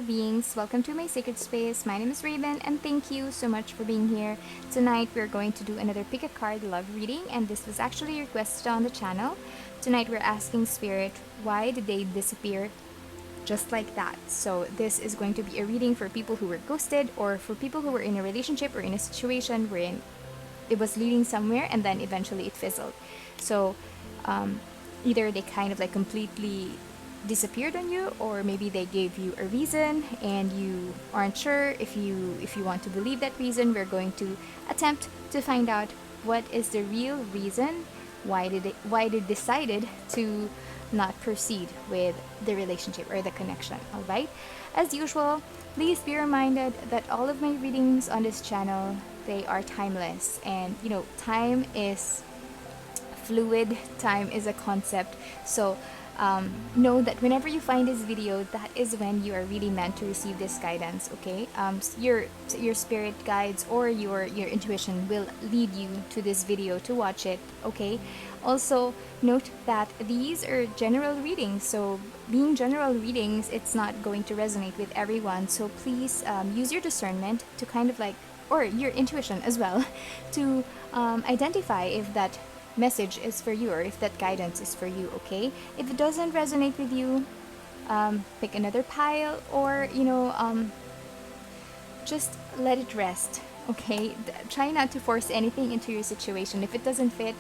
beings. Welcome to my sacred space. My name is Raven, and thank you so much for being here. Tonight, we're going to do another pick a card love reading, and this was actually requested on the channel. Tonight, we're asking Spirit, why did they disappear just like that? So, this is going to be a reading for people who were ghosted, or for people who were in a relationship or in a situation wherein it was leading somewhere and then eventually it fizzled. So, either they kind of like completely disappeared on you, or maybe they gave you a reason and you aren't sure if you want to believe that reason. We're going to attempt to find out what is the real reason why they decided to not proceed with the relationship or the connection. All right, as usual, please be reminded that all of my readings on this channel, they are timeless, and time is fluid, time is a concept. So know that whenever you find this video, that is when you are really meant to receive this guidance. Okay, your spirit guides or your intuition will lead you to this video to watch it. Okay, also note that these are general readings, so being general readings, it's not going to resonate with everyone. So please use your discernment to kind of like, or your intuition as well, to identify if that message is for you or if that guidance is for you. Okay, if it doesn't resonate with you, pick another pile, or just let it rest. Okay, try not to force anything into your situation. If it doesn't fit,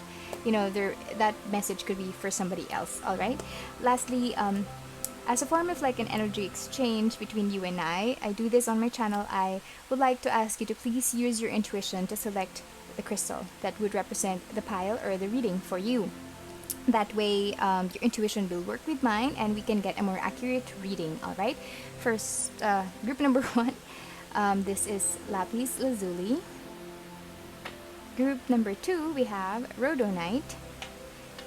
that message could be for somebody else. All right, lastly, as a form of like an energy exchange between you and I do this on my channel. I would like to ask you to please use your intuition to select the crystal that would represent the pile or the reading for you. That way, your intuition will work with mine and we can get a more accurate reading. All right, first, group number one, this is Lapis Lazuli. Group number two, we have Rhodonite.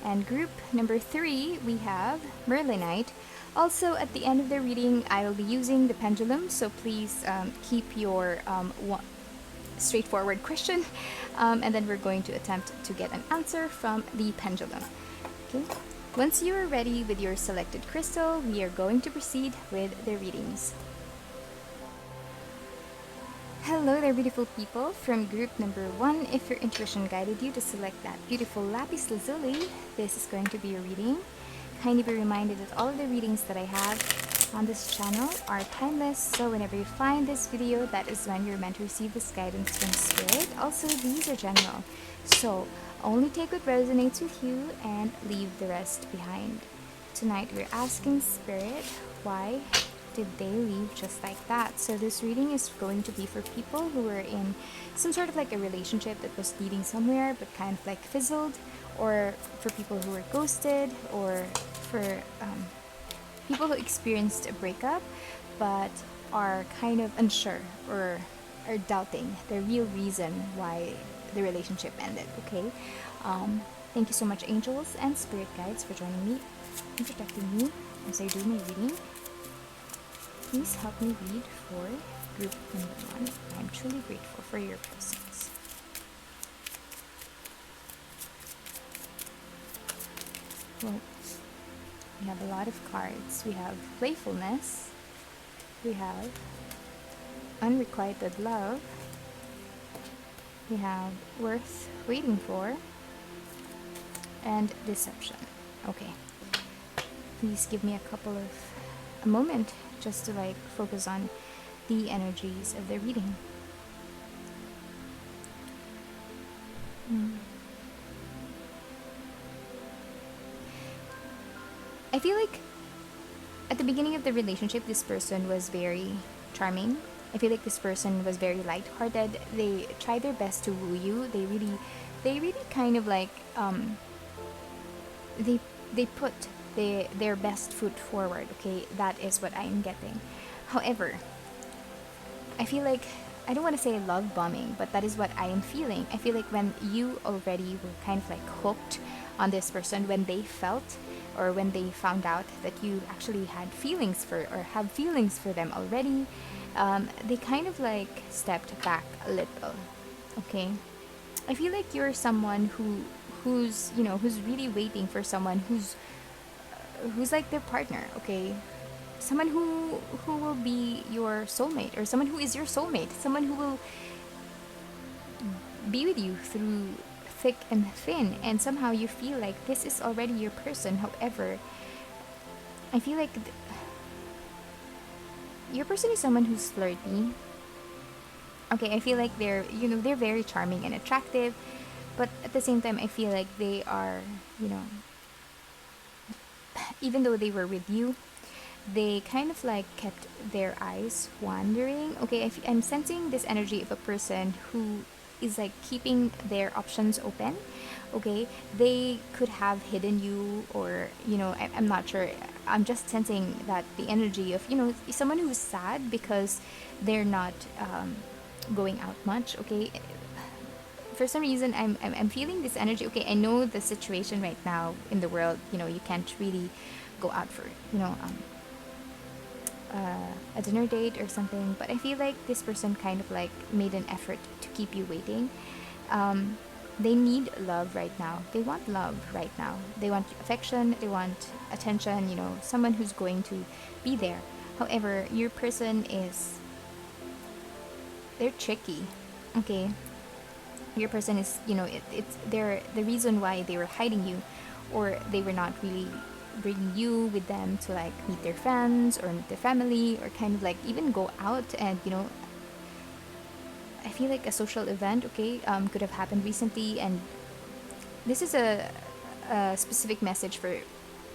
And group number three, we have Merlinite. Also, at the end of the reading, I will be using the pendulum, so please keep your straightforward question, and then we're going to attempt to get an answer from the pendulum. Okay. Once you are ready with your selected crystal, we are going to proceed with the readings. Hello there, beautiful people. From group number one, if your intuition guided you to select that beautiful Lapis Lazuli, this is going to be your reading. Kindly be reminded that all of the readings that I have on this channel are timeless, so whenever you find this video, that is when you're meant to receive this guidance from Spirit. Also, these are general, so only take what resonates with you and leave the rest behind. Tonight, we're asking Spirit, why did they leave just like that? So this reading is going to be for people who were in some sort of like a relationship that was leading somewhere but kind of like fizzled, or for people who were ghosted, or for people who experienced a breakup but are kind of unsure or are doubting the real reason why the relationship ended. Okay, thank you so much, angels and spirit guides, for joining me and protecting me as I do my reading. Please help me read for group number one. I'm truly grateful for your presence. Well, we have a lot of cards. We have playfulness. We have unrequited love. We have worth waiting for. And deception. Okay. Please give me a moment just to like focus on the energies of the reading. I feel like at the beginning of the relationship, this person was very charming. I feel like this person was very lighthearted. They tried their best to woo you. They really kind of like they put their best foot forward. Okay, that is what I am getting. However, I feel like, I don't want to say love bombing, but that is what I am feeling. I feel like when you already were kind of like hooked on this person, when they felt or when they found out that you actually had feelings for or have feelings for them already, they kind of like stepped back a little. Okay, I feel like you're someone who's really waiting for someone who's like their partner. Okay, someone who will be your soulmate, or someone who is your soulmate, someone who will be with you through thick and thin, and somehow you feel like this is already your person. However, I feel like your person is someone who's flirty. Okay, I feel like they're very charming and attractive, but at the same time I feel like they are, even though they were with you, they kind of like kept their eyes wandering. Okay, I'm sensing this energy of a person who is like keeping their options open. Okay, they could have hidden you, or I'm not sure. I'm just sensing that the energy of someone who's sad because they're not going out much. Okay, for some reason I'm feeling this energy. Okay, I know the situation right now in the world, you can't really go out for a dinner date or something, but I feel like this person kind of like made an effort to keep you waiting. They need love right now. They want love right now. They want affection, they want attention, someone who's going to be there. However, your person is, they're tricky. Okay, your person is, it's they're the reason why they were hiding you, or they were not really bringing you with them to like meet their friends or meet their family, or kind of like even go out. And I feel like a social event, okay, could have happened recently, and this is a specific message for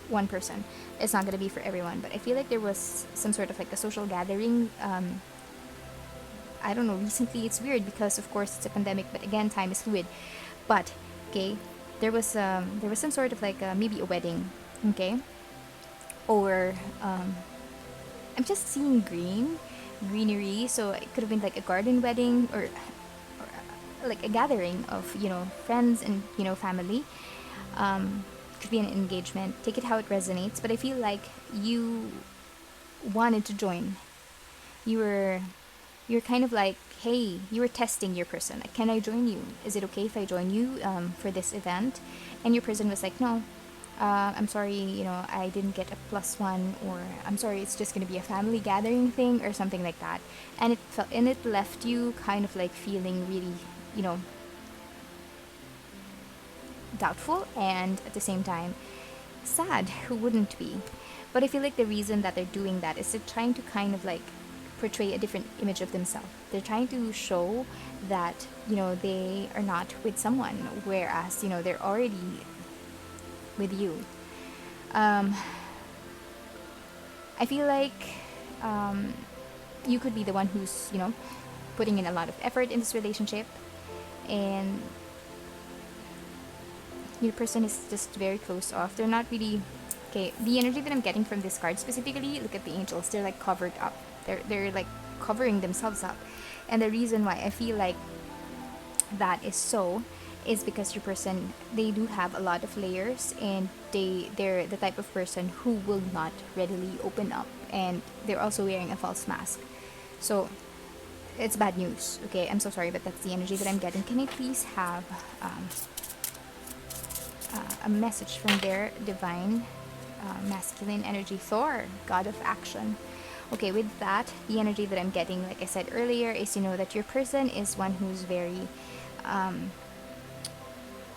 one person. It's not going to be for everyone, but I feel like there was some sort of like a social gathering. I don't know, recently. It's weird because of course it's a pandemic, but again, time is fluid. But okay, there was some sort of like maybe a wedding, okay, or I'm just seeing greenery, so it could have been like a garden wedding, or like a gathering of friends and family. Could be an engagement. Take it how it resonates, but I feel like you wanted to join. You were you're kind of like, hey, you were testing your person, like, can I join you? Is it okay if I join you for this event? And your person was like, no, I'm sorry, I didn't get a plus one, or I'm sorry, it's just gonna be a family gathering thing, or something like that. And it left you kind of like feeling really, you know, doubtful, and at the same time sad. Who wouldn't be? But I feel like the reason that they're doing that is they're trying to kind of like portray a different image of themselves. They're trying to show that they are not with someone, whereas they're already with you. um, I feel like you could be the one who's putting in a lot of effort in this relationship, and your person is just very close off. They're not really okay. The energy that I'm getting from this card specifically, look at the angels. They're like covered up. They're like covering themselves up, and the reason why I feel like that is so is because your person, they do have a lot of layers, and they're the type of person who will not readily open up, and they're also wearing a false mask. So it's bad news. Okay, I'm so sorry, but that's the energy that I'm getting. Can I please have a message from their divine masculine energy, Thor, god of action? Okay, with that, the energy that I'm getting, like I said earlier, is that your person is one who's very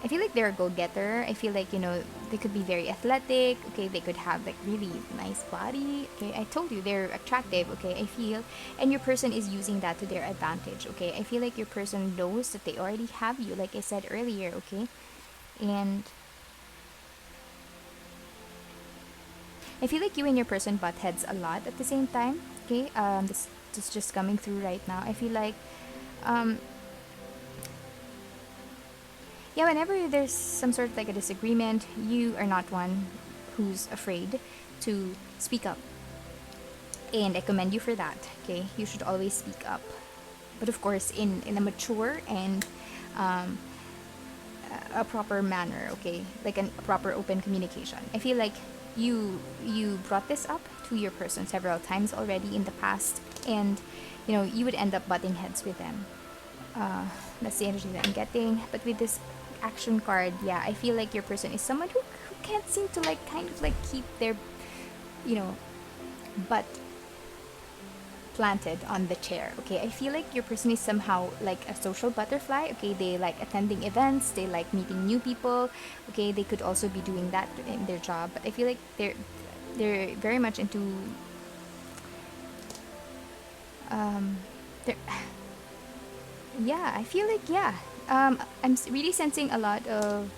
I feel like they're a go-getter. I feel like they could be very athletic. Okay, they could have like really nice body. Okay, I told you they're attractive. Okay, I feel, and your person is using that to their advantage. Okay, I feel like your person knows that they already have you, like I said earlier. Okay, and I feel like you and your person butt heads a lot at the same time. Okay, this is just coming through right now. I feel like um yeah, whenever there's some sort of like a disagreement, you are not one who's afraid to speak up. And I commend you for that. Okay, you should always speak up, but of course in a mature and um, a proper manner. Okay, like a proper open communication. I feel like you brought this up to your person several times already in the past, and you would end up butting heads with them. That's the energy that I'm getting. But with this action card, yeah, I feel like your person is someone who can't seem to like kind of like keep their you know but planted on the chair. Okay, I feel like your person is somehow like a social butterfly. Okay, they like attending events, they like meeting new people. Okay, they could also be doing that in their job, but I feel like they're very much into they're yeah, I feel like yeah. Really sensing a lot of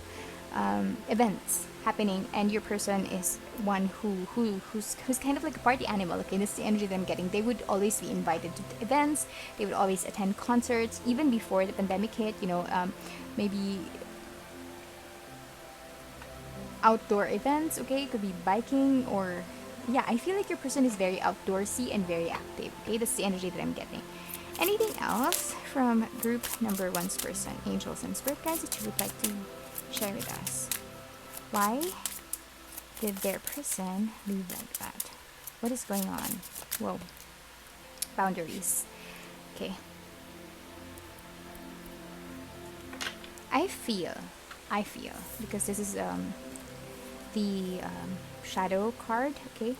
events happening, and your person is one who's kind of like a party animal. Okay, this is the energy that I'm getting. They would always be invited to events. They would always attend concerts, even before the pandemic hit. Maybe outdoor events. Okay, it could be biking or yeah. I feel like your person is very outdoorsy and very active. Okay, that's the energy that I'm getting. Anything else from group number one's person, angels and spirit guides, that you would like to share with us? Why did their person leave like that? What is going on? Whoa. Boundaries. Okay. I feel, because this is the shadow card, okay?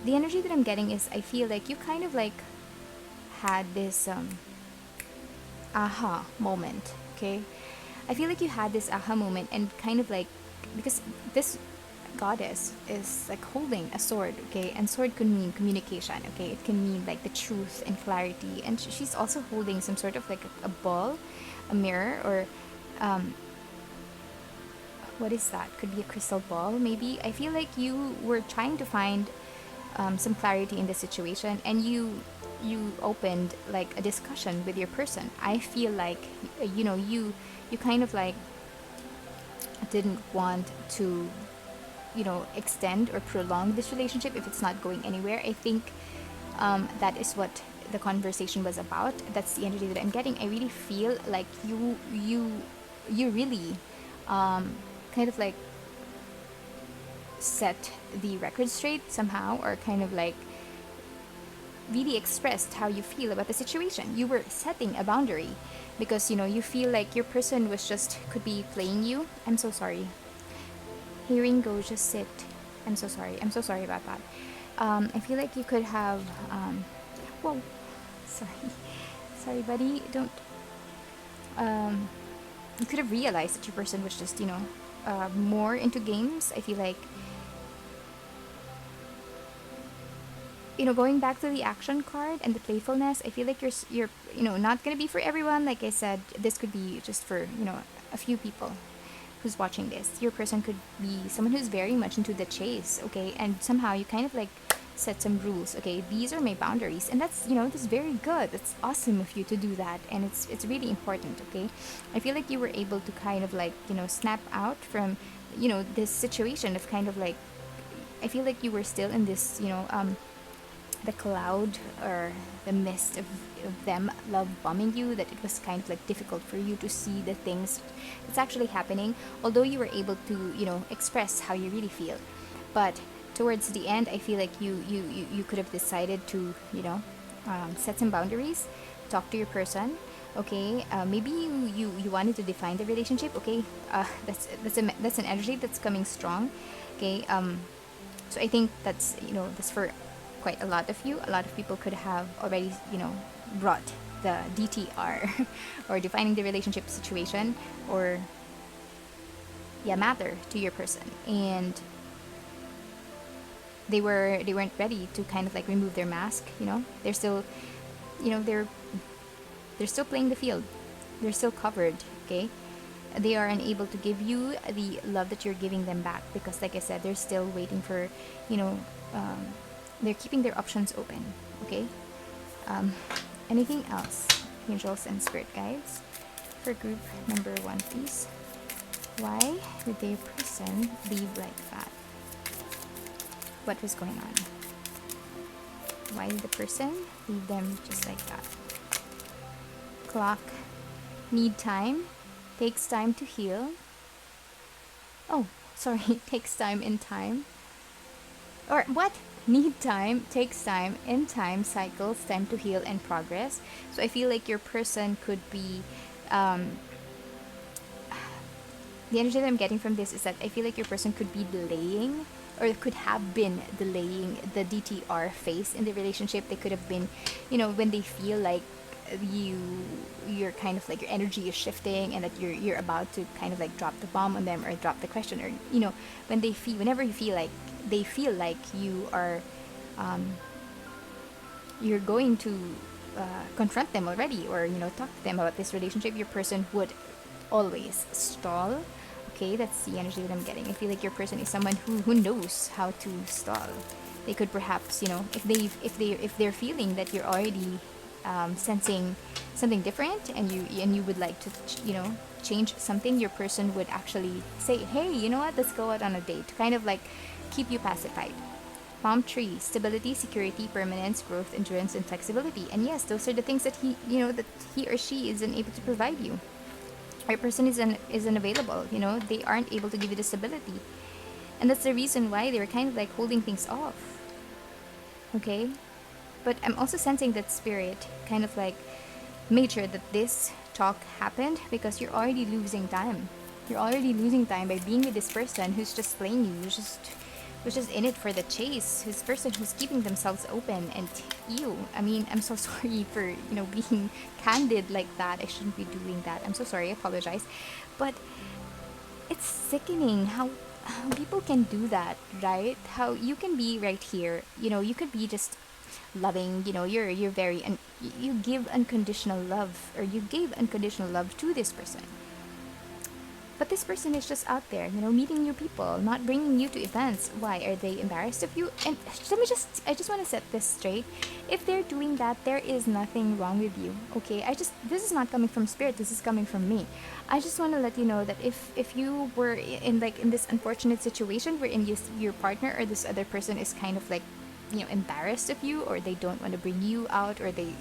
The energy that I'm getting is I feel like you kind of like had this aha moment, okay? I feel like you had this aha moment and kind of like, because this goddess is like holding a sword, okay? And sword can mean communication, okay? It can mean like the truth and clarity. And she's also holding some sort of like a ball, a mirror, or what is that? Could be a crystal ball, maybe. I feel like you were trying to find some clarity in the situation, and you opened like a discussion with your person. I feel like you kind of like didn't want to extend or prolong this relationship if it's not going anywhere. I think that is what the conversation was about. That's the energy that I'm getting. I really feel like you really kind of like set the record straight somehow, or kind of like really expressed how you feel about the situation. You were setting a boundary because you feel like your person was just could be playing you. I'm so sorry. Hearing go, just sit. I'm so sorry. I'm so sorry about that. I feel like you could have whoa, sorry. Sorry, buddy. Don't you could have realized that your person was just more into games. I feel like going back to the action card and the playfulness, I feel like you're not gonna be for everyone. Like I said, this could be just for a few people who's watching this. Your person could be someone who's very much into the chase, okay, and somehow you kind of like set some rules. Okay, these are my boundaries, and that's very good. That's awesome of you to do that, and it's really important. Okay, I feel like you were able to kind of like snap out from this situation of kind of like, I feel like you were still in this the cloud or the mist of them love bombing you, that it was kind of like difficult for you to see the things that's actually happening, although you were able to express how you really feel. But towards the end, I feel like you could have decided to set some boundaries, talk to your person. Okay, maybe you wanted to define the relationship. Okay, that's an energy that's coming strong. Okay, so I think that's for quite a lot of you. A lot of people could have already brought the DTR or defining the relationship situation, or matter to your person, and they weren't ready to kind of like remove their mask. They're still they're still playing the field. They're still covered. Okay, they are unable to give you the love that you're giving them back, because like I said, they're still waiting for they're keeping their options open. Okay, anything else, angels and spirit guides, for group number one, please? Why did their person leave like that? What was going on? Why did the person leave them just like that? Clock. Need time. Takes time to heal. Oh, sorry. Takes time in time. Or what? Need time, takes time, in time, cycles, time to heal and progress. So I feel like your person could be the energy that I'm getting from this is that I feel like your person could be delaying or could have been delaying the DTR phase in the relationship. They could have been, when they feel like you you're kind of like your energy is shifting and that you're about to kind of like drop the bomb on them or drop the question, or when they feel whenever you feel like they feel like you are you're going to confront them already, or talk to them about this relationship, your person would always stall. Okay, that's the energy that I'm getting. I feel like your person is someone who knows how to stall. They could perhaps, if they're feeling that you're already sensing something different, and you would like to change something, your person would actually say, hey, you know what, let's go out on a date, to kind of like keep you pacified. Palm tree: stability, security, permanence, growth, endurance, and flexibility. And yes, those are the things that he or she isn't able to provide you. Our person isn't available. They aren't able to give you the stability, and that's the reason why they're kind of like holding things off. Okay, but I'm also sensing that spirit kind of like made sure that this talk happened because you're already losing time. You're already losing time by being with this person who's just playing you, who's just in it for the chase, who's person who's keeping themselves open. And you, I mean, I'm so sorry for being candid like that. I shouldn't be doing that. I'm so sorry. I apologize, but it's sickening how people can do that, right? How you can be right here, you could be just loving, you're very you give unconditional love, or you gave unconditional love to this person, but this person is just out there, meeting new people, not bringing you to events. Why? Are they embarrassed of you? And I just want to set this straight. If they're doing that, there is nothing wrong with you, okay? This is not coming from spirit, this is coming from me. I just want to let you know that if you were in this unfortunate situation wherein your partner or this other person is kind of like, embarrassed of you, or they don't want to bring you out, or you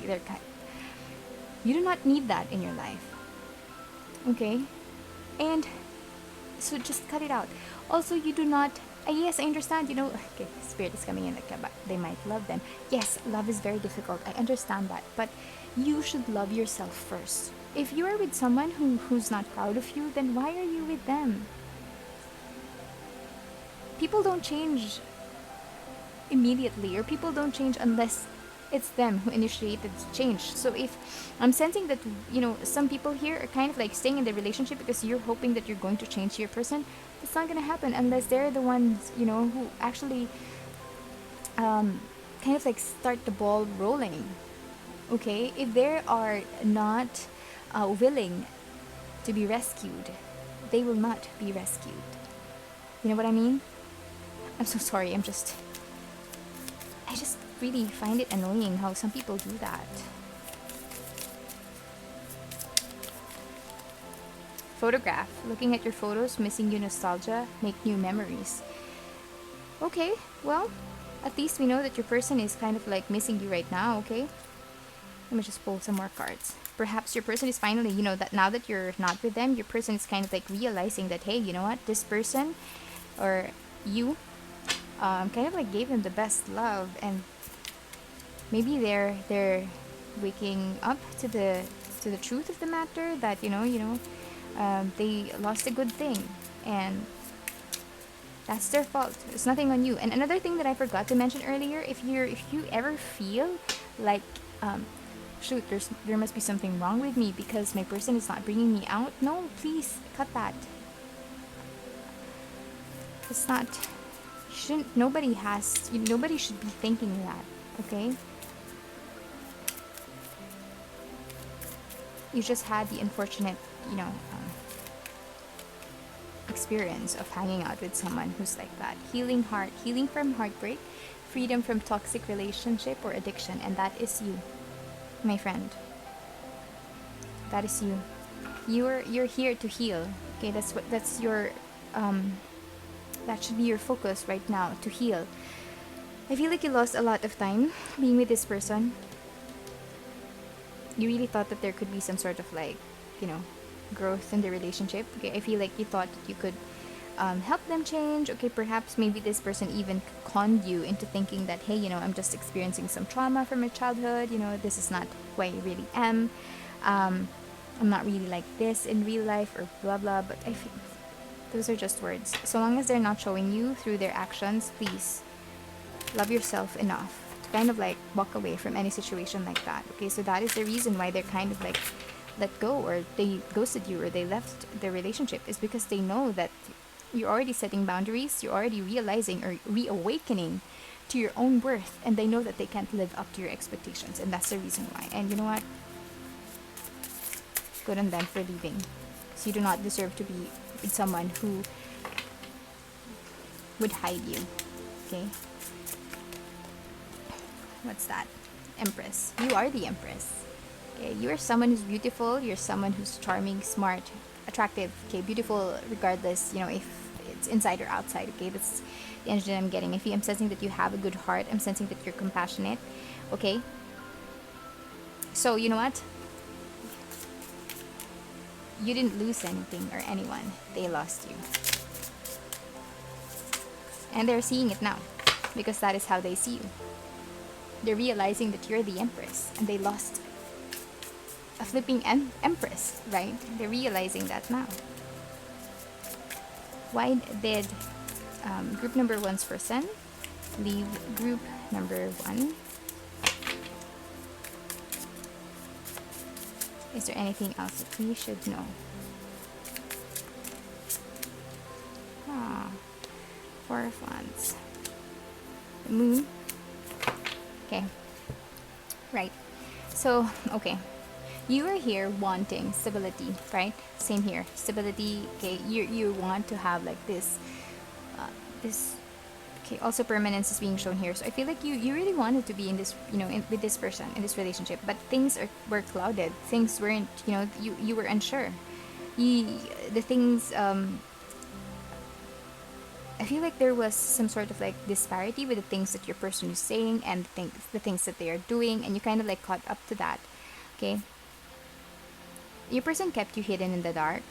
do not need that in your life, okay? And so just cut it out. Also, you do not. Yes, I understand. Okay, spirit is coming in like they might love them. Yes, love is very difficult. I understand that, but you should love yourself first. If you are with someone who's not proud of you, then why are you with them? People don't change immediately, or people don't change unless it's them who initiated change. So if I'm sensing that some people here are kind of like staying in the relationship because you're hoping that you're going to change your person, it's not going to happen unless they're the ones who actually kind of like start the ball rolling. Okay, if they are not willing to be rescued, they will not be rescued. You know what I mean? I'm so sorry. I just really find it annoying how some people do that. Photograph: looking at your photos, missing you nostalgia, make new memories. Okay, well, at least we know that your person is kind of like missing you right now, okay? Let me just pull some more cards. Perhaps your person is finally, that now that you're not with them, your person is kind of like realizing that, hey, you know what, this person, or you, kind of like gave them the best love, and maybe they're waking up to the truth of the matter, that they lost a good thing, and that's their fault. It's nothing on you. And another thing that I forgot to mention earlier: if you ever feel like, shoot, there must be something wrong with me because my person is not bringing me out, no, please cut that. It's not. Nobody should be thinking that, okay? You just had the unfortunate, experience of hanging out with someone who's like that. Healing from heartbreak, freedom from toxic relationship or addiction, and that is you, my friend. That is you. You're here to heal. Okay, that's your that should be your focus right now, to heal. I feel like you lost a lot of time being with this person. You really thought that there could be some sort of like, growth in the relationship. Okay, I feel like you thought that you could help them change. Okay, perhaps maybe this person even conned you into thinking that, hey, I'm just experiencing some trauma from my childhood. This is not who I really am. I'm not really like this in real life, or blah blah. But Those are just words. So long as they're not showing you through their actions, please love yourself enough to kind of like walk away from any situation like that. Okay, so that is the reason why they're kind of like let go, or they ghosted you, or they left the relationship, is because they know that you're already setting boundaries, you're already realizing or reawakening to your own worth, and they know that they can't live up to your expectations, and that's the reason why. And you know what? Good on them for leaving. So you do not deserve to be with someone who would hide you. Okay? What's that? Empress. You are the Empress. Okay? You are someone who's beautiful. You're someone who's charming, smart, attractive. Okay? Beautiful regardless, you know, if it's inside or outside. Okay? That's the energy I'm getting. I'm sensing that you have a good heart. I'm sensing that you're compassionate. Okay? So, you know what? You didn't lose anything or anyone. They lost you. And they're seeing it now, because that is how they see you. They're realizing that you're the Empress, and they lost a flipping Empress, right? They're realizing that now. Why did group number one's person leave group number one? Is there anything else that we should know? Four of Wands. The Moon. Okay. Right. So, okay. You are here wanting stability, right? Same here. Stability. Okay. You want to have like this. Okay. Also, permanence is being shown here. So I feel like you really wanted to be in this, you know, with this person in this relationship, but things were clouded. Things weren't, you know, you were unsure. The things. I feel like there was some sort of like disparity with the things that your person is saying and the things that they are doing, and you kind of like caught up to that. Okay. Your person kept you hidden in the dark.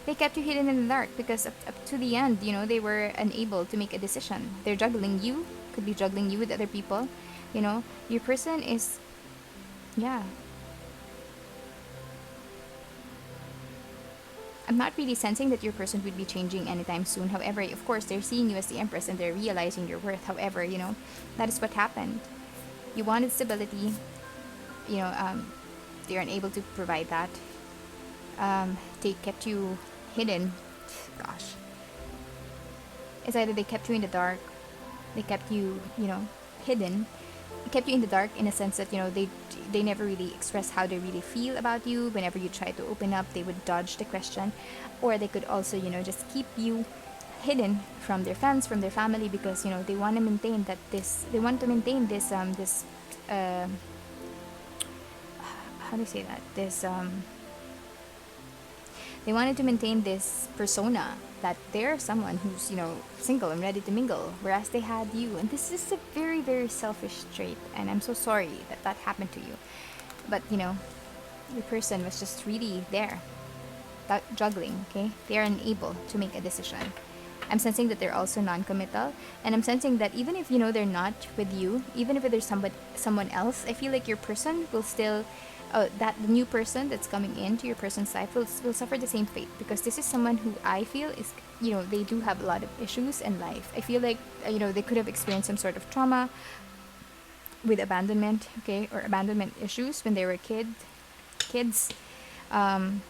They kept you hidden in the dark because up to the end, you know, they were unable to make a decision. They're juggling you, could be juggling you with other people. You know, your person is, yeah. I'm not really sensing that your person would be changing anytime soon. However, of course, they're seeing you as the Empress and they're realizing your worth. However, you know, that is what happened. You wanted stability. You know, they're unable to provide that. They kept you hidden. Gosh. It's either they kept you in the dark, they kept you, you know, hidden. They kept you in the dark in a sense that, you know, they never really express how they really feel about you. Whenever you try to open up, they would dodge the question. Or they could also, you know, just keep you hidden from their friends, from their family, because, you know, they want to maintain this how do you say that? They wanted to maintain this persona that they're someone who's, you know, single and ready to mingle, whereas they had you. And this is a very, very selfish trait, and I'm so sorry that happened to you. But, you know, the person was just really there, juggling, okay? They are unable to make a decision. I'm sensing that they're also non-committal, and I'm sensing that even if, you know, they're not with you, even if there's someone else, I feel like your person will still that the new person that's coming into your person's life will suffer the same fate, because this is someone who I feel is, you know, they do have a lot of issues in life. I feel like, you know, they could have experienced some sort of trauma with abandonment, okay, or abandonment issues when they were kids, and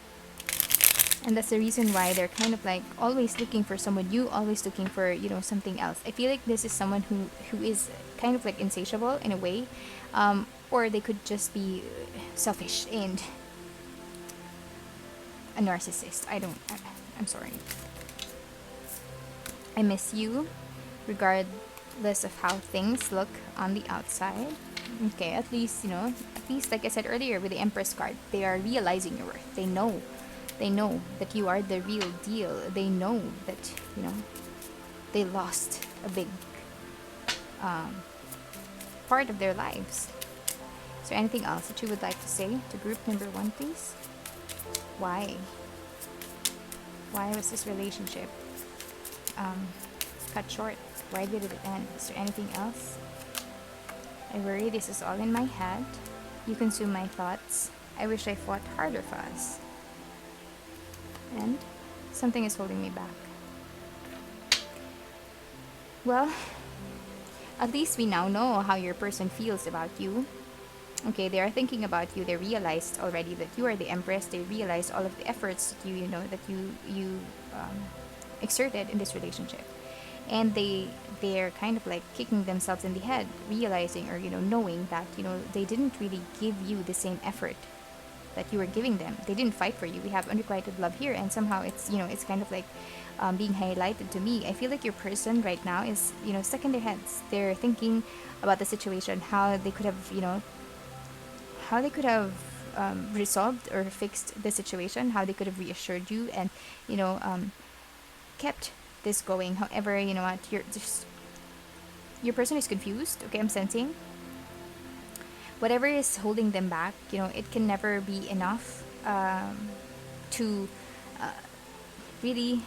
that's the reason why they're kind of like always looking for someone new, always looking for, you know, something else. I feel like this is someone who is kind of like insatiable in a way, or they could just be selfish and a narcissist. I'm sorry. I miss you regardless of how things look on the outside. Okay, at least, you know, like I said earlier with the Empress card, they are realizing your worth. They know that you are the real deal. They know that, you know, they lost a big part of their lives. Is there anything else that you would like to say to group number one, please? Why was this relationship cut short? Why did it end? Is there anything else? I worry this is all in my head. You consume my thoughts. I wish I fought harder for us. And something is holding me back. Well, at least we now know how your person feels about you. Okay, they are thinking about you. They realized already that you are the empress. They realized all of the efforts that you exerted in this relationship, and they're kind of like kicking themselves in the head, realizing or knowing that they didn't really give you the same effort that you were giving them. They didn't fight for you. We have unrequited love here, and somehow it's kind of like being highlighted to me. I feel like your person right now is stuck in their heads. They're thinking about the situation, how they could have resolved or fixed the situation, how they could have reassured you and you know um, kept this going. However, you know what, your person is confused. Okay, I'm sensing whatever is holding them back. It can never be enough to really.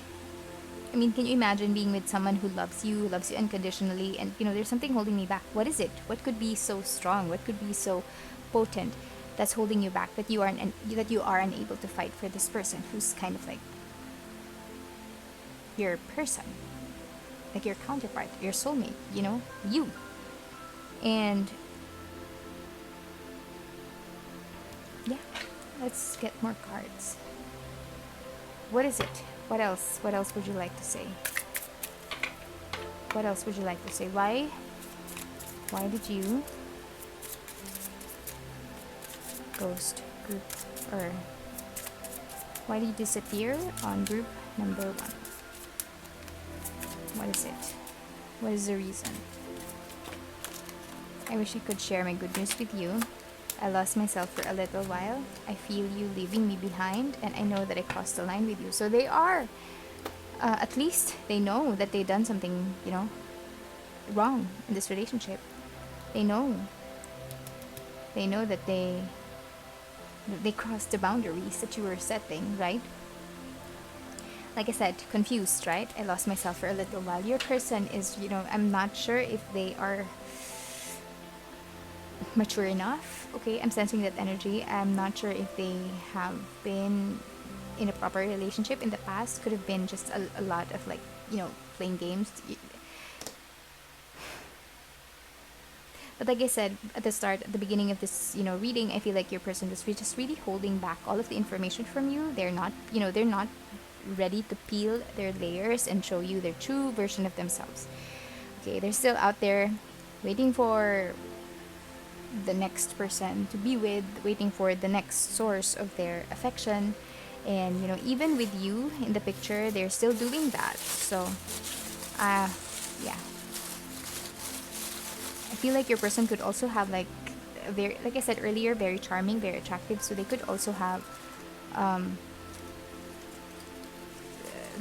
I mean, can you imagine being with someone who loves you unconditionally, and there's something holding me back? What is it? What could be so strong? What could be so potent that's holding you back, that you are unable to fight for this person who's kind of like your person, like your counterpart, your soulmate, you. And yeah, let's get more cards. What is it? What else? What else would you like to say? What else would you like to say? Why did you ghost group, or why did you disappear on group number 1? What is it? What is the reason? I wish I could share my good news with you. I lost myself for a little while. I feel you leaving me behind, and I know that I crossed the line with you. So they are, at least they know that they've done something, wrong in this relationship. They know. They know that they crossed the boundaries that you were setting, right? Like I said, confused, right? I lost myself for a little while. Your person is, I'm not sure if they are mature enough. Okay, I'm sensing that energy. I'm not sure if they have been in a proper relationship in the past. Could have been just a lot of like playing games. But like I said at the beginning of this reading, I feel like your person is just really holding back all of the information from you. They're not ready to peel their layers and show you their true version of themselves. Okay, they're still out there waiting for the next person to be with, waiting for the next source of their affection. And even with you in the picture, they're still doing that. So yeah, I feel like your person could also have like like I said earlier, very charming, very attractive. So they could also have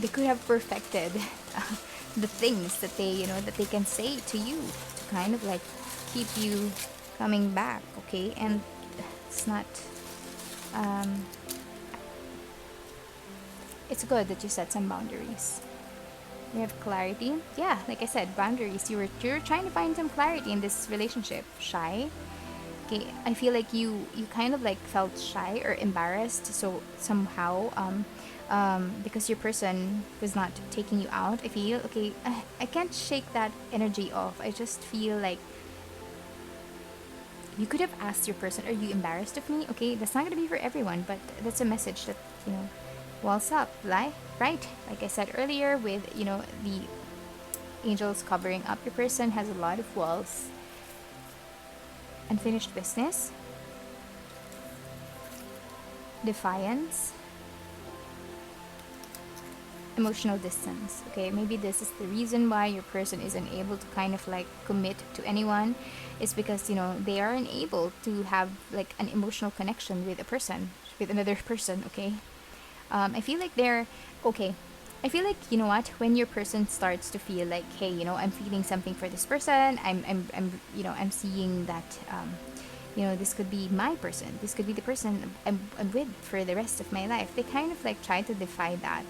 they could have perfected the things that they can say to you to kind of like keep you coming back. Okay, and it's not it's good that you set some boundaries. You have clarity. Yeah, like I said, boundaries. You're trying to find some clarity in this relationship. Shy. Okay, I feel like you kind of like felt shy or embarrassed. So somehow, because your person was not taking you out. I feel okay. I can't shake that energy off. I just feel like you could have asked your person, "Are you embarrassed of me?" Okay, that's not gonna be for everyone, but that's a message that walls up, right? Like I said earlier, with the angels covering up, your person has a lot of walls. Unfinished business, defiance, emotional distance. Okay, maybe this is the reason why your person isn't able to kind of like commit to anyone, is because they are unable to have like an emotional connection with another person. Okay, I feel like they're okay. I feel like when your person starts to feel like, hey, I'm feeling something for this person. I'm seeing that this could be my person. This could be the person I'm with for the rest of my life. They kind of like try to defy that.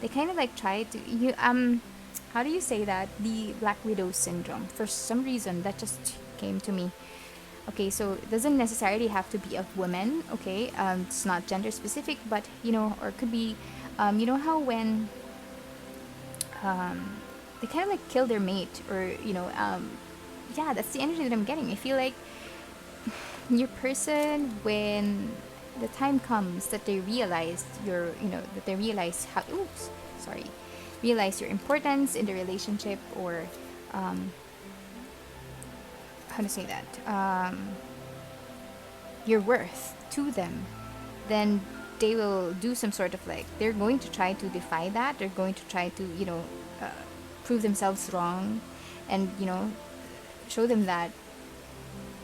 They kind of like try to how do you say that? The Black Widow syndrome. For some reason that just came to me. Okay, so it doesn't necessarily have to be of women. Okay, it's not gender specific, but or it could be, how when they kind of like kill their mate, or yeah, that's the energy that I'm getting. I feel like your person, when the time comes that they realize that they realize how, oops, sorry, realize your importance in the relationship, or how to say that, your worth to them, then they will do some sort of like, they're going to try to defy that. They're going to try to, uh, prove themselves wrong, and show them that,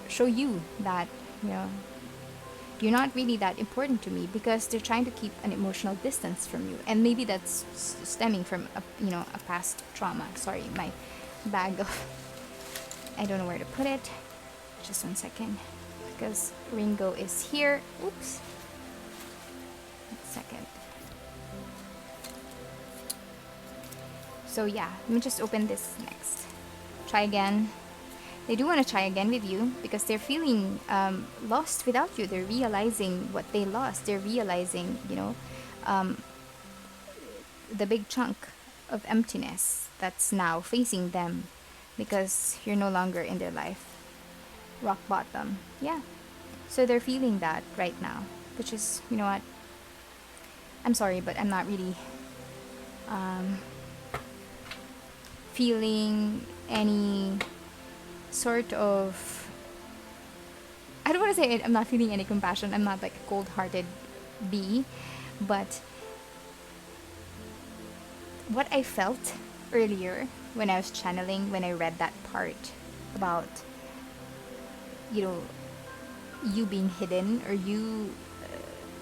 show you that, you know, you're not really that important to me, because they're trying to keep an emotional distance from you. And maybe that's stemming from a past trauma. Sorry, my bag of, I don't know where to put it. Just 1 second, because Ringo is here. Oops. 1 second. So yeah, let me just open this next. Try again. They do want to try again with you, because they're feeling lost without you. They're realizing what they lost. They're realizing, the big chunk of emptiness that's now facing them, because you're no longer in their life. Rock bottom. Yeah. So they're feeling that right now, which is, you know what? I'm sorry, but I'm not really um, feeling any sort of, I don't want to say it, I'm not feeling any compassion. I'm not like a cold-hearted bee, but what I felt earlier when I was channeling, when I read that part about, you know, you being hidden, or you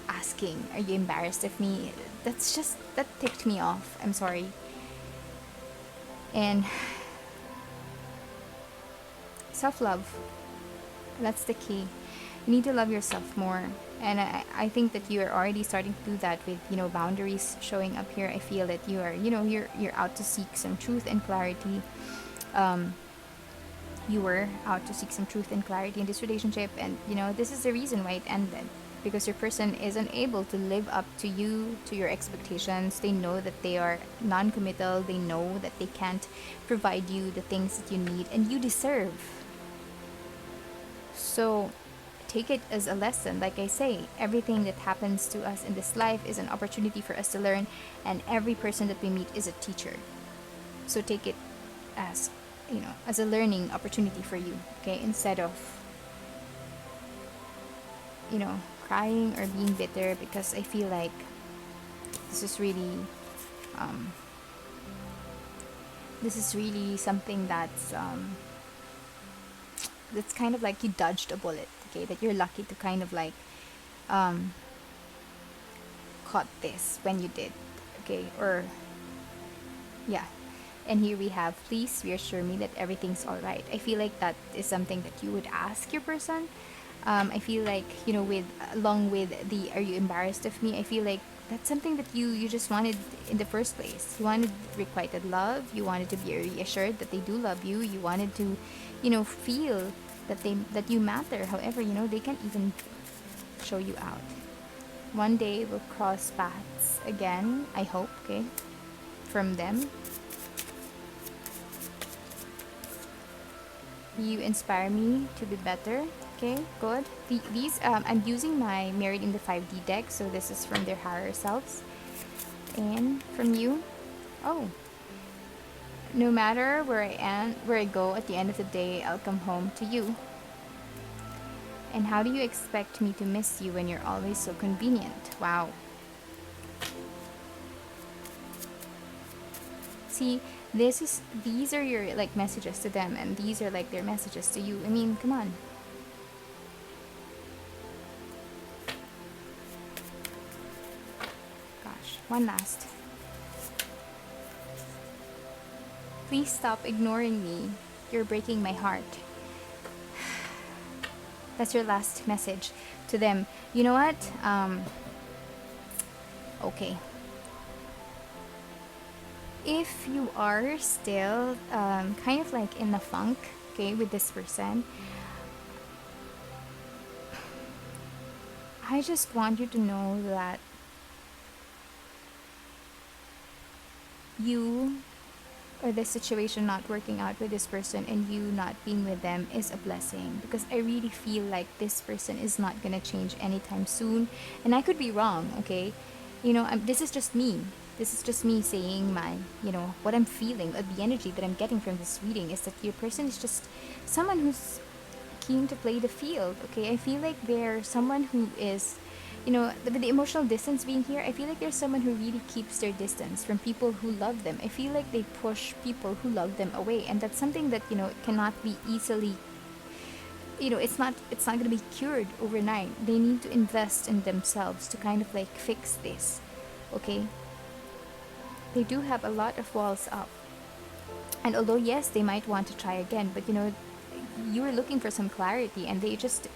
asking, are you embarrassed of me? That's just, that ticked me off. I'm sorry. And self-love, that's the key. You need to love yourself more. And I think that you are already starting to do that with, boundaries showing up here. I feel that you are, you're out to seek some truth and clarity. You were out to seek some truth and clarity in this relationship, and this is the reason why it ended, because your person isn't able to live up to you, to your expectations. They know that they are non-committal. They know that they can't provide you the things that you need and you deserve. So take it as a lesson. Like I say, everything that happens to us in this life is an opportunity for us to learn, and every person that we meet is a teacher. So take it as, as a learning opportunity for you, okay? Instead of, crying or being bitter, because I feel like this is really, something that's kind of like you dodged a bullet, okay? That you're lucky to kind of like caught this when you did, okay? Or yeah. And here we have, please reassure me that everything's all right. I feel like that is something that you would ask your person. I feel like, with, along with the, are you embarrassed of me? I feel like that's something that you just wanted in the first place. You wanted requited love. You wanted to be reassured that they do love you. You wanted to, feel that you matter. However, they can't even show you out. One day we'll cross paths again, I hope, okay? From them. You inspire me to be better. Okay, good. These I'm using my Married in the 5D deck, so this is from their higher selves. And from you, oh, no matter where I am, where I go, at the end of the day, I'll come home to you. And how do you expect me to miss you when you're always so convenient? Wow. See, these are your like messages to them, and these are like their messages to you. I mean, come on. Gosh, one last. Please stop ignoring me. You're breaking my heart. That's your last message to them. You know what? Okay. If you are still kind of like in the funk, okay, with this person, I just want you to know that you, or this situation not working out with this person and you not being with them, is a blessing, because I really feel like this person is not gonna change anytime soon, and I could be wrong. Okay, this is just me. This is just me saying my, what I'm feeling, or the energy that I'm getting from this reading is that your person is just someone who's keen to play the field. Okay, I feel like they're someone who is, with the emotional distance being here, I feel like there's someone who really keeps their distance from people who love them. I feel like they push people who love them away, and that's something that cannot be easily, it's not going to be cured overnight. They need to invest in themselves to kind of like fix this. Okay, they do have a lot of walls up, and although yes, they might want to try again, but you were looking for some clarity and they just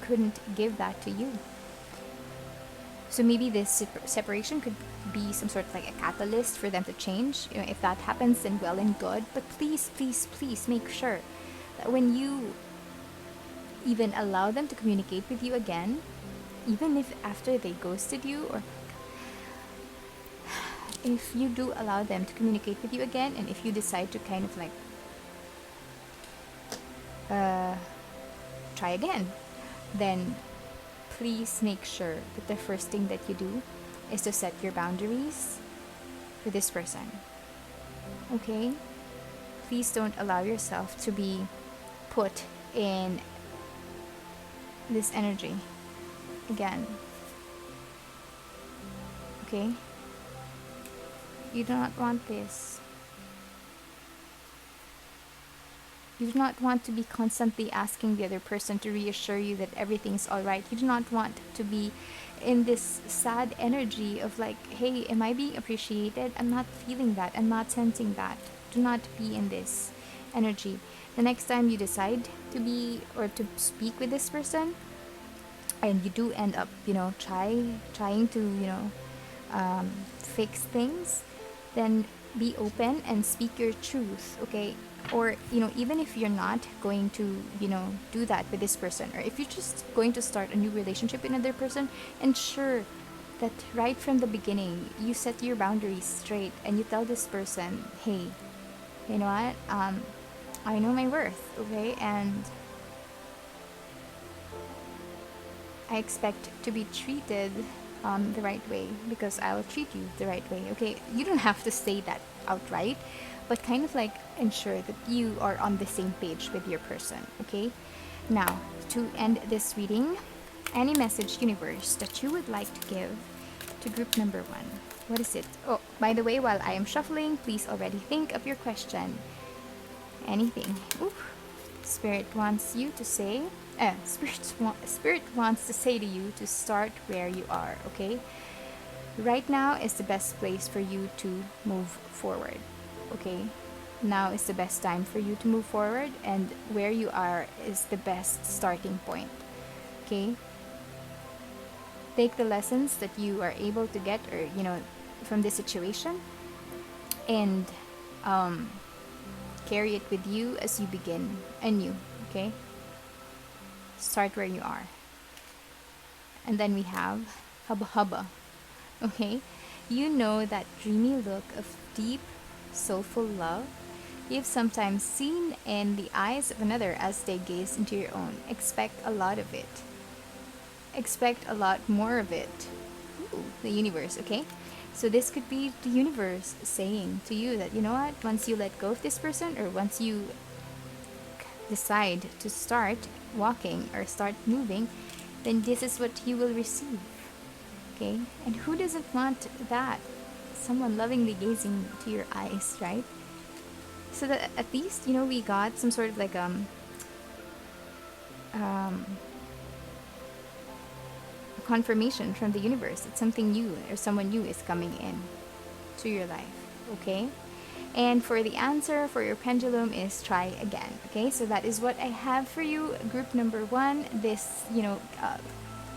couldn't give that to you. So maybe this separation could be some sort of like a catalyst for them to change. If that happens, then well and good. But please, please, please make sure that when you even allow them to communicate with you again, even if after they ghosted you, or if you do allow them to communicate with you again, and if you decide to kind of like try again, then please make sure that the first thing that you do is to set your boundaries for this person. Okay? Please don't allow yourself to be put in this energy again. Okay? You do not want this. You do not want to be constantly asking the other person to reassure you that everything's alright. You do not want to be in this sad energy of like, hey, am I being appreciated? I'm not feeling that. I'm not sensing that. Do not be in this energy. The next time you decide to be or to speak with this person, and you do end up, trying to, fix things, then be open and speak your truth. Okay? Or even if you're not going to do that with this person, or if you're just going to start a new relationship with another person, ensure that right from the beginning you set your boundaries straight and you tell this person, hey, you know what, I know my worth. Okay, and I expect to be treated the right way, because I'll treat you the right way. Okay, you don't have to say that outright, but kind of like ensure that you are on the same page with your person. Okay, now to end this reading, any message, universe, that you would like to give to group number 1. What is it? Oh, by the way, while I am shuffling, please already think of your question. Anything. Ooh. Spirit wants you to say, Spirit wants to say to you to start where you are. Okay, right now is the best place for you to move forward. Okay, now is the best time for you to move forward, and where you are is the best starting point. Okay, take the lessons that you are able to get, or from this situation, and carry it with you as you begin anew. Okay, start where you are. And then we have Hubba Hubba. Okay, you know that dreamy look of deep, soulful love you've sometimes seen in the eyes of another as they gaze into your own. Expect a lot of it. Expect a lot more of it. Ooh, the universe. Okay, so this could be the universe saying to you that, you know what, once you let go of this person, or once you decide to start walking or start moving, then this is what you will receive. Okay, and who doesn't want that? Someone lovingly gazing to your eyes, right? So that at least we got some sort of like confirmation from the universe that something new or someone new is coming in to your life. Okay, and for the answer for your pendulum is try again. Okay, so that is what I have for you, group number 1. This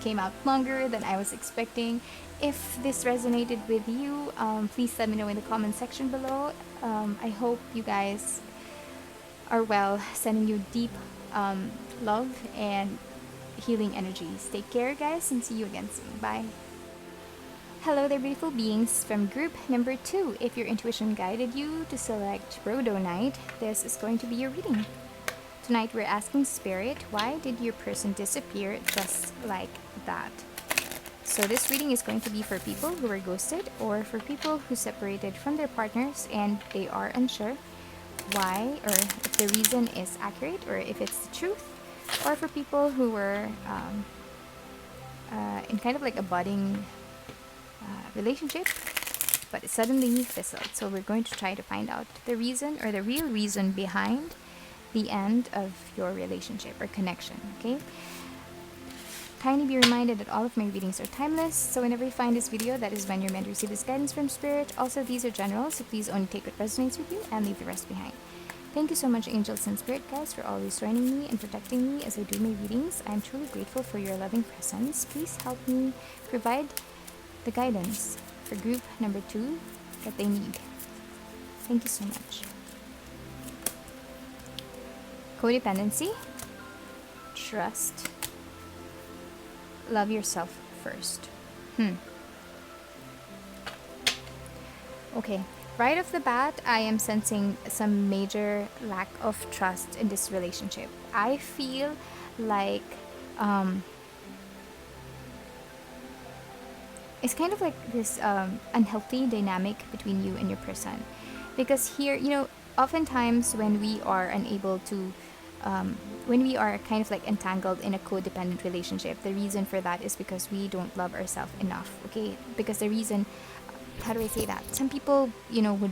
came out longer than I was expecting. If this resonated with you, please let me know in the comment section below. I hope you guys are well, sending you deep love and healing energies. Take care, guys, and see you again soon. Bye. Hello there, beautiful beings from group number 2. If your intuition guided you to select Rhodonite, this is going to be your reading. Tonight we're asking Spirit, why did your person disappear just like that? So this reading is going to be for people who were ghosted or for people who separated from their partners and they are unsure why, or if the reason is accurate or if it's the truth, or for people who were in kind of like a budding relationship, but it suddenly fizzled. So we're going to try to find out the reason or the real reason behind the end of your relationship or connection, okay? Kindly be reminded that all of my readings are timeless, so whenever you find this video, that is when you're meant to receive this guidance from Spirit. Also, these are general, so please only take what resonates with you and leave the rest behind. Thank you so much, angels and spirit guides, for always joining me and protecting me as I do my readings. I'm truly grateful for your loving presence. Please help me provide the guidance for group number 2 that they need. Thank you so much. Codependency, trust, love yourself first. Okay, right off the bat, I am sensing some major lack of trust in this relationship. I feel like it's kind of like this unhealthy dynamic between you and your person. Because here, oftentimes when we are unable to when we are kind of like entangled in a codependent relationship, the reason for that is because we don't love ourselves enough, okay? Because the reason, how do I say that? Some people, would,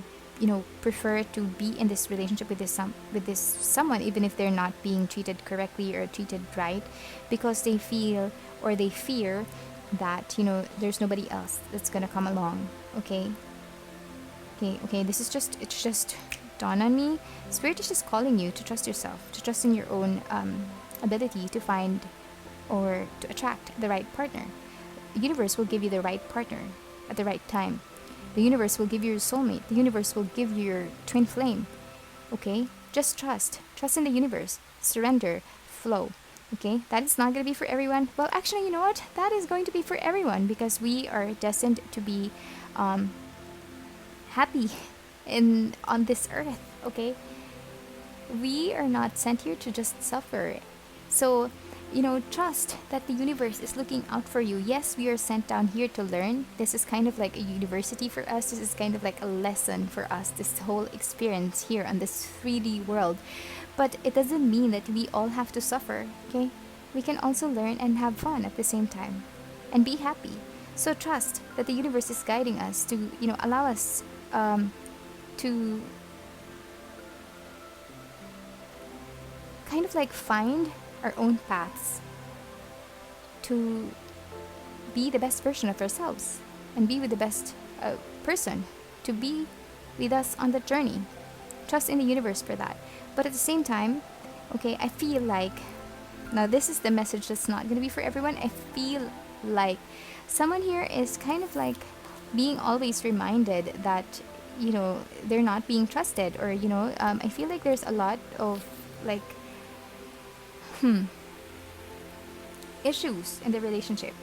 prefer to be in this relationship with this someone, even if they're not being treated correctly or treated right, because they feel or they fear that, there's nobody else that's gonna come along, okay? Okay, it's just dawned on me. Spirit is just calling you to trust yourself, to trust in your own ability to find or to attract the right partner. The universe will give you the right partner at the right time. The universe will give you your soulmate. The universe will give you your twin flame. Okay? Just trust. Trust in the universe. Surrender. Flow. Okay? That is not going to be for everyone. Well, actually, you know what? That is going to be for everyone because we are destined to be happy on this earth, okay? We are not sent here to just suffer. So, trust that the universe is looking out for you. Yes, we are sent down here to learn. This is kind of like a university for us. This is kind of like a lesson for us, this whole experience here on this 3D world. But it doesn't mean that we all have to suffer, okay? We can also learn and have fun at the same time and be happy. So trust that the universe is guiding us to, allow us to kind of like find our own paths to be the best version of ourselves and be with the best person to be with us on the journey. Trust in the universe for that. But at the same time, okay, I feel like, now this is the message that's not going to be for everyone. I feel like someone here is kind of like being always reminded that, they're not being trusted, or, I feel like there's a lot of like, issues in the relationship,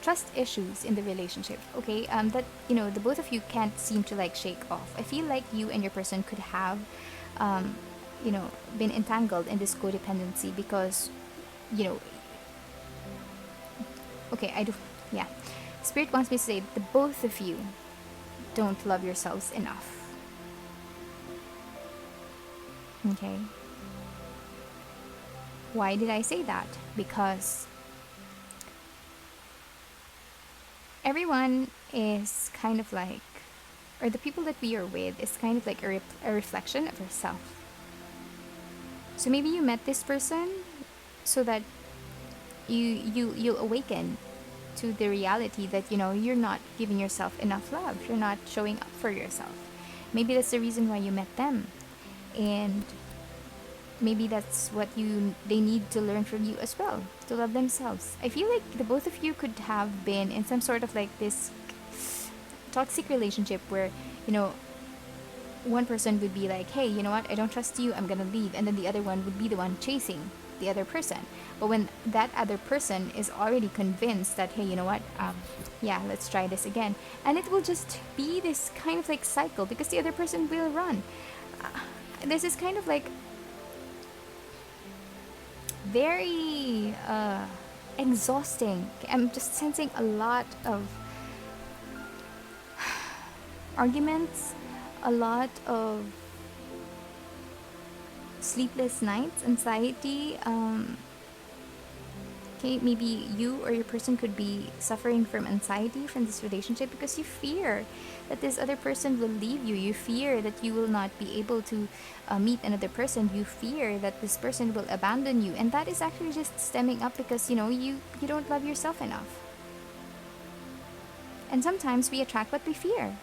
trust issues in the relationship, okay, that, the both of you can't seem to like shake off. I feel like you and your person could have, been entangled in this codependency because, okay, Spirit wants me to say the both of you don't love yourselves enough, okay? Why did I say that? Because everyone is kind of like, or the people that we are with is kind of like a reflection of ourselves. So maybe you met this person so that you'll awaken to the reality that, you're not giving yourself enough love. You're not showing up for yourself. Maybe that's the reason why you met them. And maybe that's what they need to learn from you as well, to love themselves. I feel like the both of you could have been in some sort of like this toxic relationship where, one person would be like, hey, you know what, I don't trust you, I'm gonna leave, and then the other one would be the one chasing the other person. But when that other person is already convinced that, hey, you know what, yeah, let's try this again, and it will just be this kind of like cycle because the other person will run. This is kind of like very exhausting. I'm just sensing a lot of arguments, a lot of sleepless nights, anxiety. Okay, maybe you or your person could be suffering from anxiety from this relationship because you fear that this other person will leave you. You fear that you will not be able to meet another person. You fear that this person will abandon you. And that is actually just stemming up because, you don't love yourself enough. And sometimes we attract what we fear.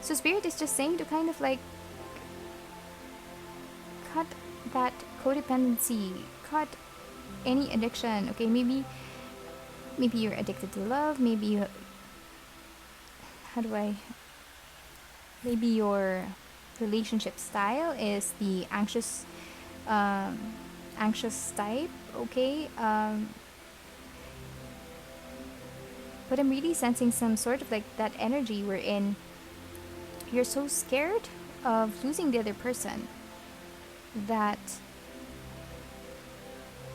So Spirit is just saying to kind of like cut that codependency, cut any addiction. Okay, maybe you're addicted to love, how do I maybe your relationship style is the anxious type. Okay, but I'm really sensing some sort of like that energy wherein you're so scared of losing the other person that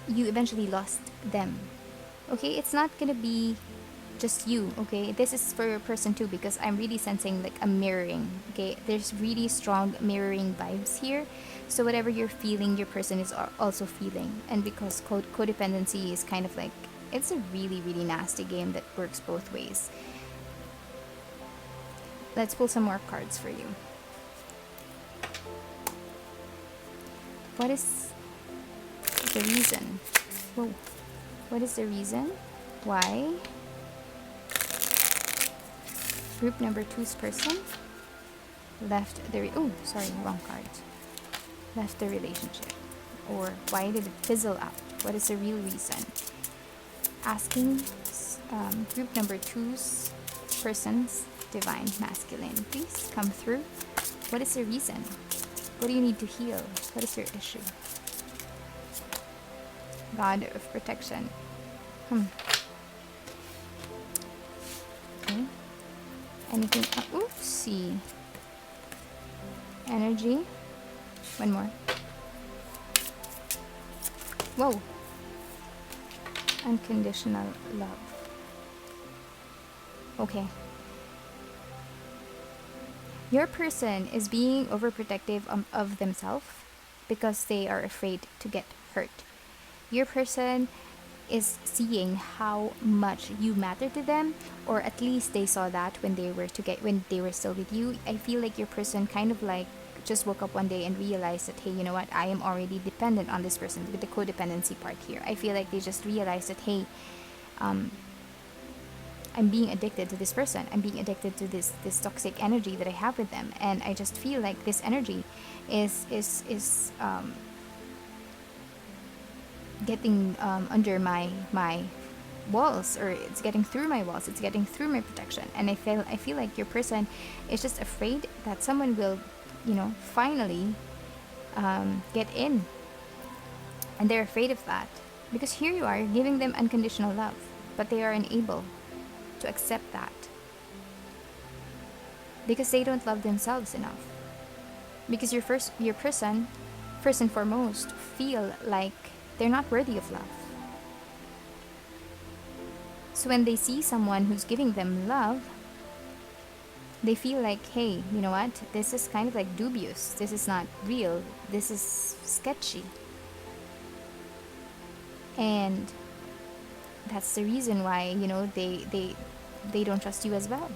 you eventually lost them. Okay, it's not gonna be just you. Okay, this is for your person too because I'm really sensing like a mirroring. Okay, there's really strong mirroring vibes here. So whatever you're feeling, your person is also feeling. And because codependency is kind of like, it's a really really nasty game that works both ways. Let's pull some more cards for you. What is the reason? Whoa. What is the reason why group number 2's person left the wrong card. Left the relationship? Or why did it fizzle out? What is the real reason? Asking group number 2's person's divine masculine, please come through. What is the reason? What do you need to heal? What is your issue? God of protection. Okay. Anything? Oopsie. Energy. One more. Whoa. Unconditional love. Okay. Your person is being overprotective of themselves because they are afraid to get hurt. Your person is seeing how much you matter to them, or at least they saw that when they were still with you. I feel like your person kind of like just woke up one day and realized that, hey, you know what, I am already dependent on this person, with the codependency part here. I feel like they just realized that, hey, I'm being addicted to this person. I'm being addicted to this toxic energy that I have with them, and I just feel like this energy is getting under my walls, or it's getting through my walls. It's getting through my protection, and I feel like your person is just afraid that someone will, finally get in, and they're afraid of that because here you are giving them unconditional love, but they are unable to accept that because they don't love themselves enough. Because your person, first and foremost, feel like they're not worthy of love. So when they see someone who's giving them love, they feel like, hey, you know what? This is kind of like dubious. This is not real. This is sketchy. And that's the reason why, they don't trust you as well.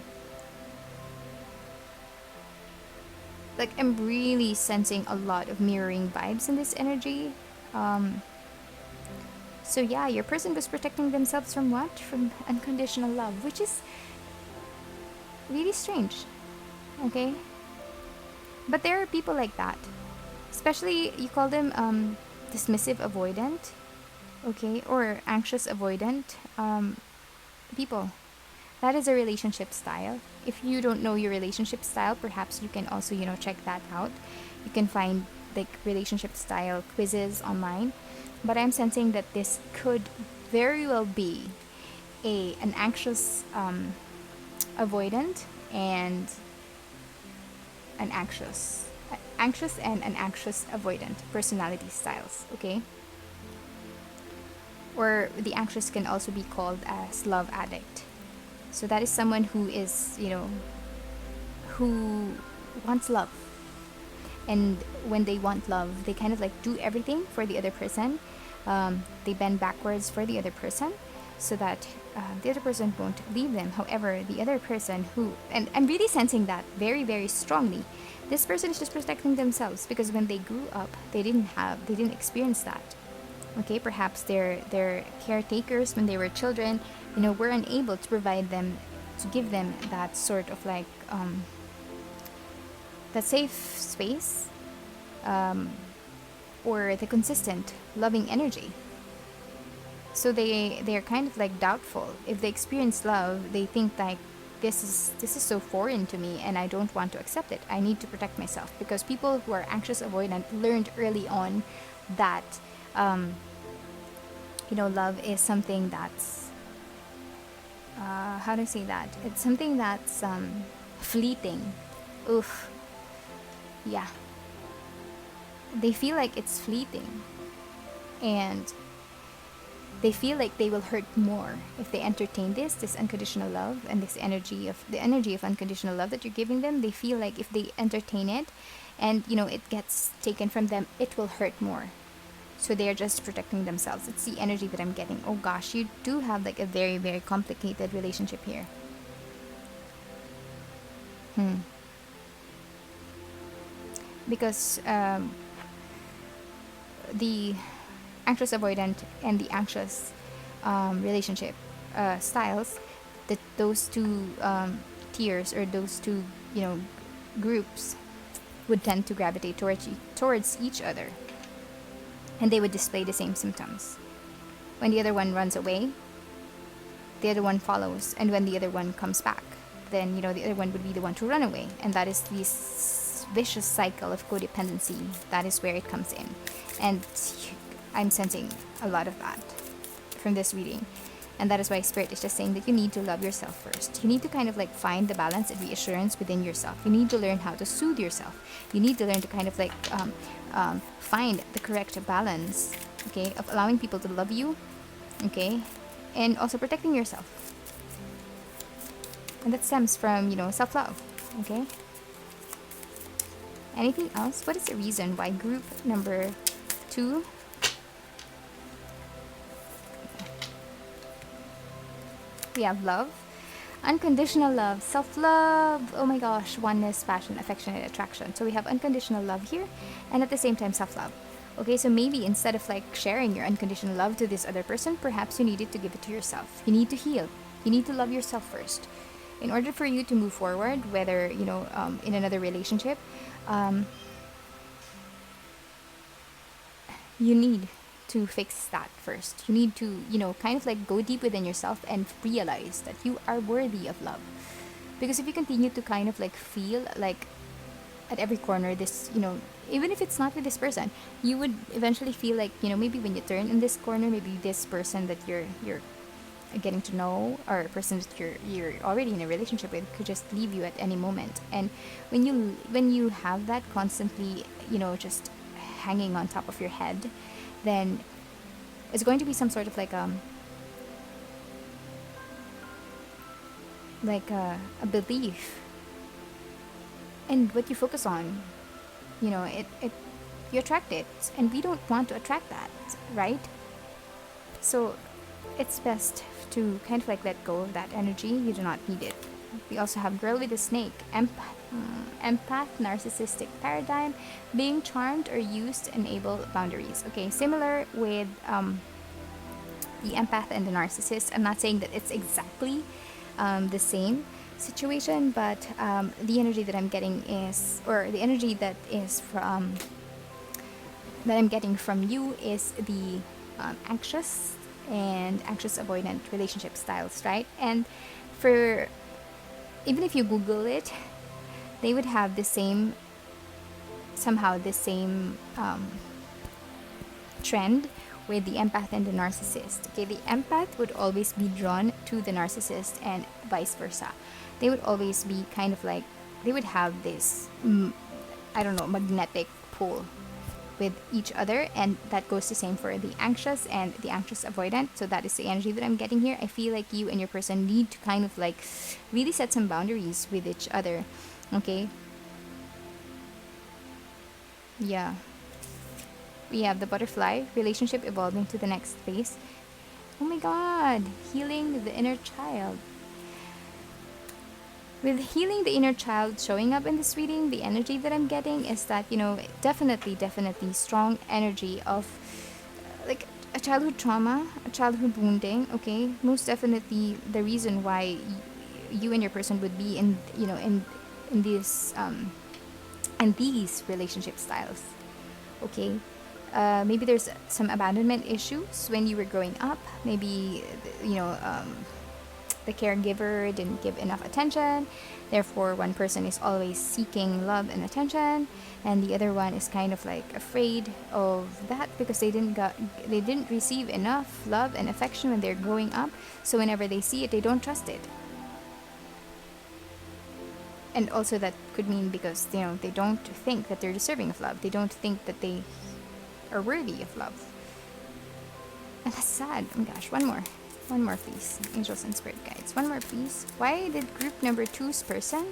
Like, I'm really sensing a lot of mirroring vibes in this energy. So yeah, your person was protecting themselves from what? From unconditional love, which is really strange. Okay? But there are people like that. Especially, you call them dismissive avoidant. Okay? Or anxious avoidant people. That is a relationship style. If you don't know your relationship style, perhaps you can also, check that out. You can find like relationship style quizzes online, but I'm sensing that this could very well be an anxious avoidant and an anxious and an anxious avoidant personality styles. Okay, or the anxious can also be called as love addict. So that is someone who is, who wants love. And when they want love, they kind of like do everything for the other person. They bend backwards for the other person so that the other person won't leave them. However, the other person who, and I'm really sensing that very, very strongly, this person is just protecting themselves because when they grew up, they didn't experience that. Okay, perhaps their caretakers when they were children, were unable to provide them, to give them that sort of like that safe space, or the consistent loving energy. So they're kind of like doubtful. If they experience love, they think like this is so foreign to me and I don't want to accept it. I need to protect myself because people who are anxious avoidant learned early on that love is something that's how do I say that? It's something that's fleeting. Oof. Yeah. They feel like it's fleeting. And they feel like they will hurt more if they entertain this unconditional love and this energy of unconditional love that you're giving them. They feel like if they entertain it and it gets taken from them, it will hurt more. So they're just protecting themselves. It's the energy that I'm getting. Oh gosh, you do have like a very, very complicated relationship here. Because the anxious avoidant and the anxious relationship styles, that those two tiers or those two groups would tend to gravitate towards each other, and they would display the same symptoms. When the other one runs away, the other one follows, and when the other one comes back, then the other one would be the one to run away, and that is this vicious cycle of codependency. That is where it comes in, and I'm sensing a lot of that from this reading. And that is why Spirit is just saying that you need to love yourself first. You need to kind of like find the balance and reassurance within yourself. You need to learn how to soothe yourself. You need to learn to kind of like find the correct balance, okay, of allowing people to love you, okay, and also protecting yourself. And that stems from, self-love, okay? Anything else? What is the reason why group number 2? We have love, unconditional love, self-love, oh my gosh, oneness, passion, affection, and attraction. So we have unconditional love here, and at the same time self-love. Okay, so maybe instead of like sharing your unconditional love to this other person, perhaps you needed to give it to yourself. You need to heal. You need to love yourself first. In order for you to move forward, whether, in another relationship, you need to fix that first. You need to, kind of like go deep within yourself and realize that you are worthy of love. Because if you continue to kind of like feel like at every corner this, even if it's not with this person, you would eventually feel like, maybe when you turn in this corner, maybe this person that you're getting to know, or a person that you're already in a relationship with, could just leave you at any moment. And when you have that constantly, just hanging on top of your head, then it's going to be some sort of like a belief, and what you focus on, it you attract it, and we don't want to attract that, right? So it's best to kind of like let go of that energy. You do not need it. We also have girl with a snake, empath, narcissistic paradigm, being charmed or used to enable boundaries. Okay, similar with the empath and the narcissist. I'm not saying that it's exactly the same situation, but the energy that I'm getting is, or the energy that is from that I'm getting from you is the anxious and anxious avoidant relationship styles, right? And for even if you Google it, they would have the same somehow the same trend with the empath and the narcissist. Okay, the empath would always be drawn to the narcissist and vice versa. They would always be kind of like, they would have this, I don't know, magnetic pull with each other, and that goes the same for the anxious and the anxious avoidant. So that is the energy that I'm getting here. I feel like you and your person need to kind of like really set some boundaries with each other. Okay, yeah, we have the butterfly relationship evolving to the next phase. Oh my god, healing the inner child. With healing the inner child showing up in this reading, the energy that I'm getting is that, definitely strong energy of like a childhood trauma, a childhood wounding, okay? Most definitely the reason why you and your person would be in this and these relationship styles, okay? Maybe there's some abandonment issues when you were growing up. Maybe, the caregiver didn't give enough attention. Therefore, one person is always seeking love and attention, and the other one is kind of like afraid of that because they didn't receive enough love and affection when they're growing up. So whenever they see it, they don't trust it. And also that could mean because they don't think that they're deserving of love. They don't think that they are worthy of love. And that's sad. Oh my gosh, one more. One more, please. Angels and spirit guides. One more, please. Why did group number 2's person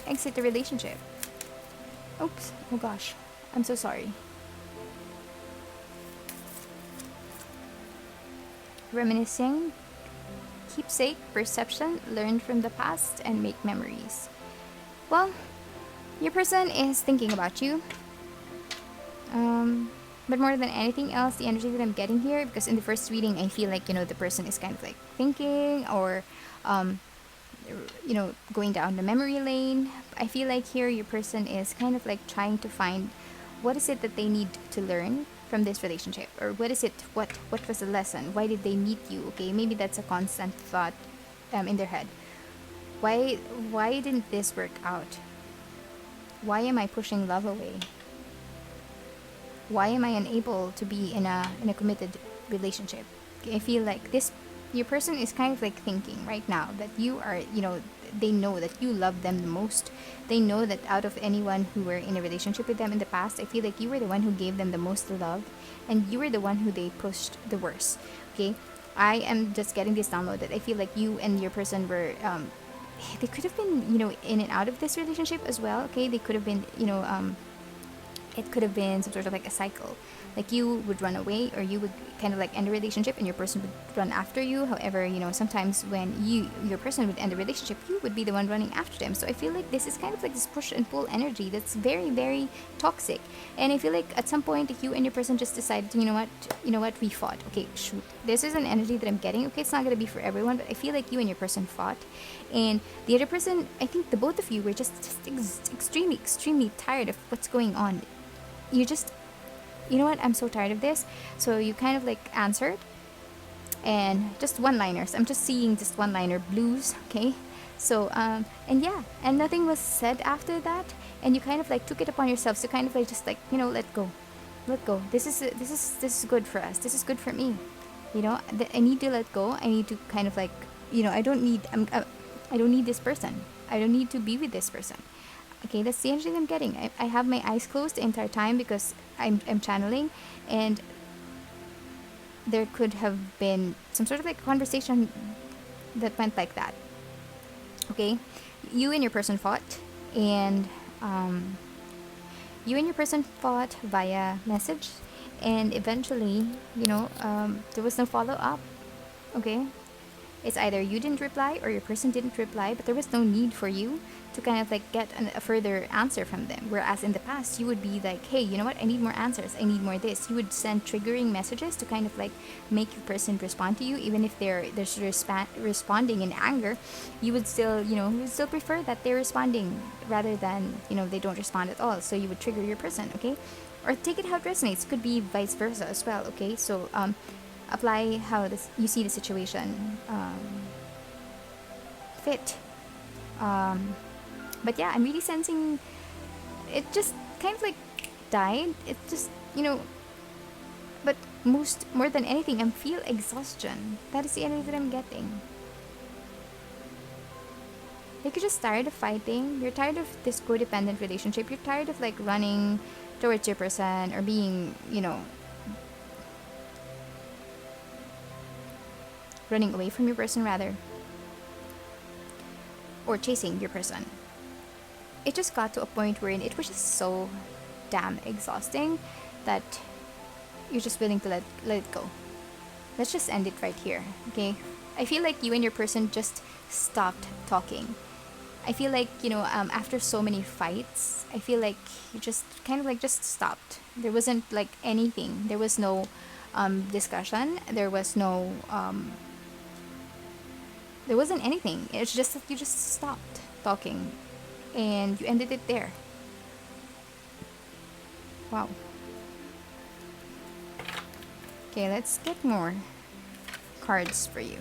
exit the relationship? Oops. Oh gosh. I'm so sorry. Reminiscing. Keepsake, perception, learn from the past, and make memories. Well, your person is thinking about you. But more than anything else, the energy that I'm getting here, because in the first reading, I feel like, the person is kind of like thinking or, going down the memory lane. I feel like here your person is kind of like trying to find what is it that they need to learn from this relationship, or what is it, what was the lesson? Why did they meet you? Okay, maybe that's a constant thought in their head. Why didn't this work out? Why am I pushing love away? Why am I unable to be in a committed relationship? I feel like your person is kind of like thinking right now that you are, they know that you love them the most. They know that out of anyone who were in a relationship with them in the past, I feel like you were the one who gave them the most love, and you were the one who they pushed the worst. Okay, I am just getting this download that I feel like you and your person were, they could have been, in and out of this relationship as well. Okay, they could have been, it could have been some sort of like a cycle. Like you would run away, or you would kind of like end a relationship and your person would run after you. However, sometimes when your person would end a relationship, you would be the one running after them. So I feel like this is kind of like this push and pull energy that's very, very toxic. And I feel like at some point you and your person just decided, you know what, we fought. Okay, shoot. This is an energy that I'm getting. Okay, it's not gonna be for everyone, but I feel like you and your person fought. And the other person, I think the both of you were just extremely, extremely tired of what's going on. You just, what, I'm so tired of this. So you kind of like answered, and just one-liners. I'm just seeing just one-liner blues, okay? So and yeah, and nothing was said after that, and you kind of like took it upon yourselves to kind of like just like, let go. This is good for us. This is good for me. I need to let go. I need to kind of like, I don't need this person. I don't need to be with this person. Okay, that's the energy that I'm getting. I have my eyes closed the entire time because I'm channeling, and there could have been some sort of like conversation that went like that. Okay, you and your person fought, and you and your person fought via message, and eventually, there was no follow up. Okay, it's either you didn't reply or your person didn't reply, but there was no need for you to kind of like get a further answer from them. Whereas in the past, you would be like, hey, you know what? I need more answers. I need more this. You would send triggering messages to kind of like make your person respond to you, even if they're responding in anger. You would still, prefer that they're responding rather than, they don't respond at all. So you would trigger your person, okay? Or take it how it resonates. Could be vice versa as well, okay? So apply how you see the situation fit. But yeah, I'm really sensing it just kind of like died. It just, but more than anything, I feel exhaustion. That is the energy that I'm getting. Like, you're just tired of fighting. You're tired of this codependent relationship. You're tired of like running towards your person, or being, running away from your person rather, or chasing your person. It just got to a point wherein it was just so damn exhausting that you're just willing to let it go. Let's just end it right here, okay? I feel like you and your person just stopped talking. I feel like, after so many fights, I feel like you just kind of like just stopped. There wasn't like anything. There was no discussion. There wasn't anything. It's just that you just stopped talking and you ended it there. Wow. Okay, let's get more cards for you.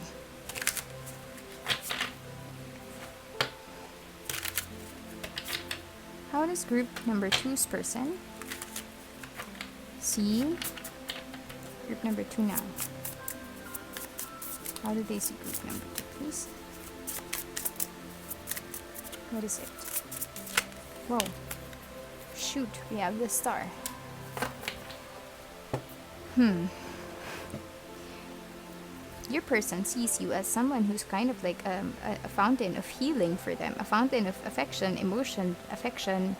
How does group number 2's person see group number 2 now? How do they see group number 2, please? What is it? Whoa. Shoot, we have the star. Your person sees you as someone who's kind of like a fountain of healing for them, a fountain of affection, emotion, affection.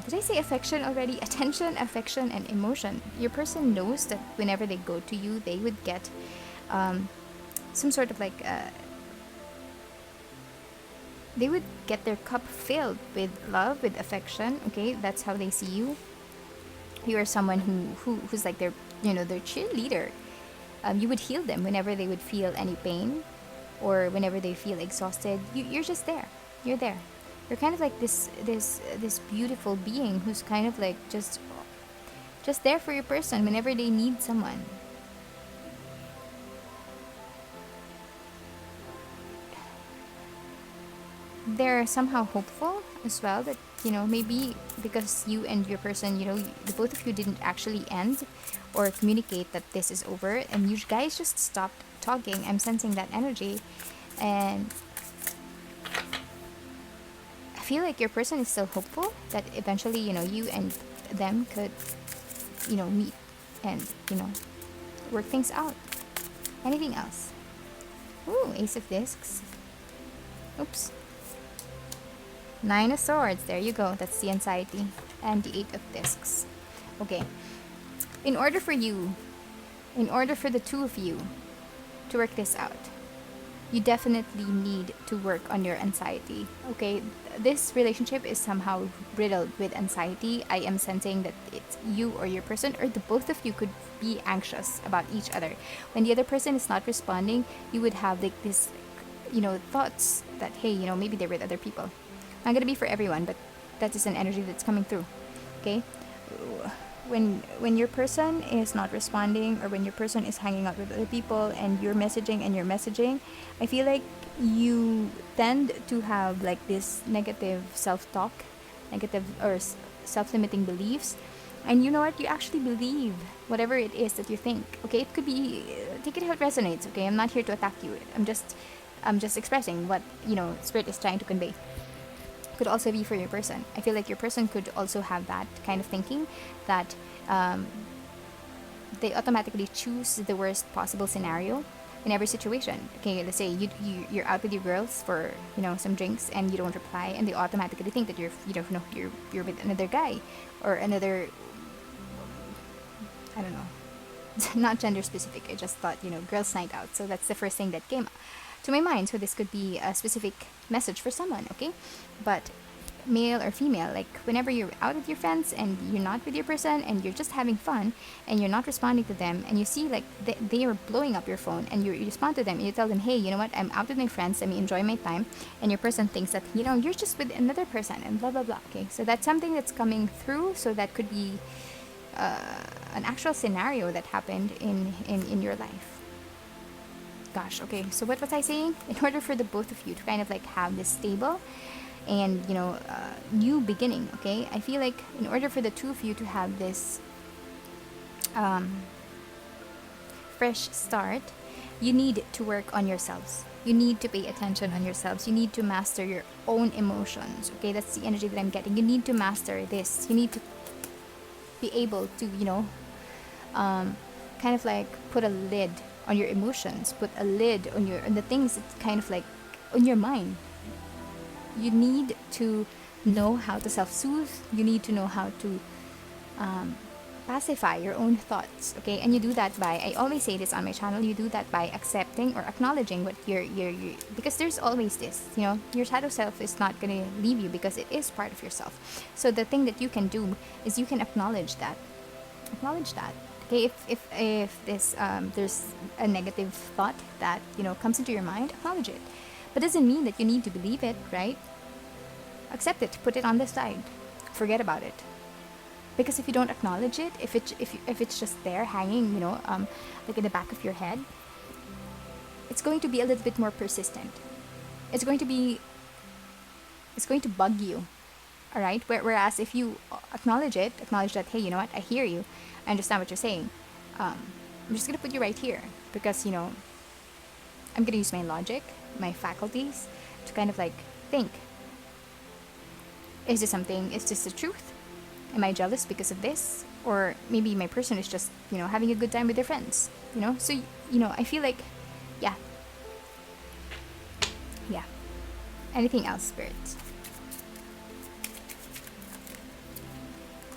Did I say affection already? Attention, affection, and emotion. Your person knows that whenever they go to you, they would get some sort of like they would get their cup filled with love, with affection. Okay, that's how they see you. You are someone who's like their cheerleader. You would heal them whenever they would feel any pain, or whenever they feel exhausted. You're just there. You're there. You're kind of like this beautiful being who's kind of like just there for your person whenever they need someone. They're somehow hopeful as well that maybe because you and your person, the both of you didn't actually end or communicate that this is over, and you guys just stopped talking. I'm sensing that energy, and I feel like your person is still hopeful that eventually you and them could meet and work things out. Anything else? Ooh, Ace of Discs. Oops. 9 of Swords, there you go. That's the anxiety. And the 8 of Discs. Okay. In order for the two of you to work this out, you definitely need to work on your anxiety. Okay? This relationship is somehow riddled with anxiety. I am sensing that it's you or your person, or the both of you could be anxious about each other. When the other person is not responding, you would have like this, thoughts that, hey, maybe they're with other people. Not gonna be for everyone, but that is an energy that's coming through. Okay? When your person is not responding, or when your person is hanging out with other people and you're messaging, I feel like you tend to have like this negative self-talk, negative or self-limiting beliefs. And you know what? You actually believe whatever it is that you think. Okay? It could be, take it how it resonates. Okay? I'm not here to attack you. I'm just expressing what, Spirit is trying to convey. Could also be for your person. I feel like your person could also have that kind of thinking, that they automatically choose the worst possible scenario in every situation. Okay, let's say you're out with your girls for some drinks and you don't reply, and they automatically think that you're with another guy or another. I don't know. Not gender specific. I just thought girls' night out. So that's the first thing that came to my mind. So this could be a specific message for someone, okay? But male or female, like whenever you're out with your friends and you're not with your person and you're just having fun and you're not responding to them, and you see like they are blowing up your phone, and you respond to them and you tell them, hey, you know what, I'm out with my friends, let me enjoy my time, and your person thinks that you're just with another person and blah blah blah. Okay, so that's something that's coming through. So that could be an actual scenario that happened in your life. Gosh, okay, so what was I saying? In order for the both of you to kind of like have this stable, and new beginning. Okay, I feel like in order for the two of you to have this fresh start, you need to work on yourselves. You need to pay attention on yourselves. You need to master your own emotions. Okay, that's the energy that I'm getting. You need to master this. You need to be able to, kind of like put a lid on your emotions, put a lid on the things that kind of like on your mind. You need to know how to self-soothe. You need to know how to pacify your own thoughts. Okay, and you do that by, I always say this on my channel, you do that by accepting or acknowledging what your because there's always this, your shadow self is not going to leave you because it is part of yourself. So the thing that you can do is you can acknowledge that. Okay, if this there's a negative thought that comes into your mind, acknowledge it, but doesn't mean that you need to believe it, right? Accept it, put it on the side, forget about it. Because if you don't acknowledge it, if it's just there hanging, like in the back of your head, it's going to be a little bit more persistent. It's going to bug you. All right. Whereas if you acknowledge that, hey, you know what? I hear you. I understand what you're saying. I'm just gonna put you right here because I'm gonna use my logic, my faculties, to kind of like think. Is this something? Is this the truth? Am I jealous because of this? Or maybe my person is just, having a good time with their friends, So, I feel like, yeah. Yeah. Anything else, spirits?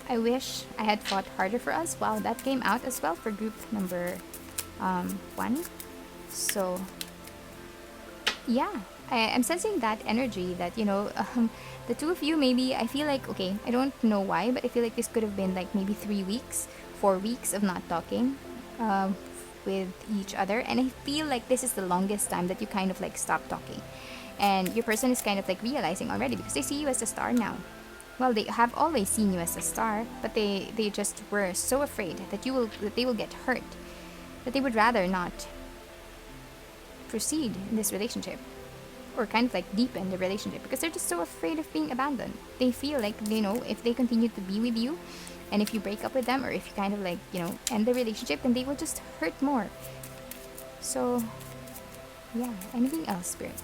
I wish I had fought harder for us. Wow, that came out as well for group number 1. So, yeah. I'm sensing that energy that, the two of you, maybe, I feel like, okay, I don't know why, but I feel like this could have been like maybe 3 weeks, 4 weeks of not talking with each other. And I feel like this is the longest time that you kind of like stop talking. And your person is kind of like realizing already because they see you as a star now. Well, they have always seen you as a star, but they just were so afraid that they will get hurt, that they would rather not proceed in this relationship or kind of like deepen the relationship because they're just so afraid of being abandoned. They feel like, if they continue to be with you and if you break up with them or if you kind of like, end the relationship, then they will just hurt more. So, yeah. Anything else, Spirit?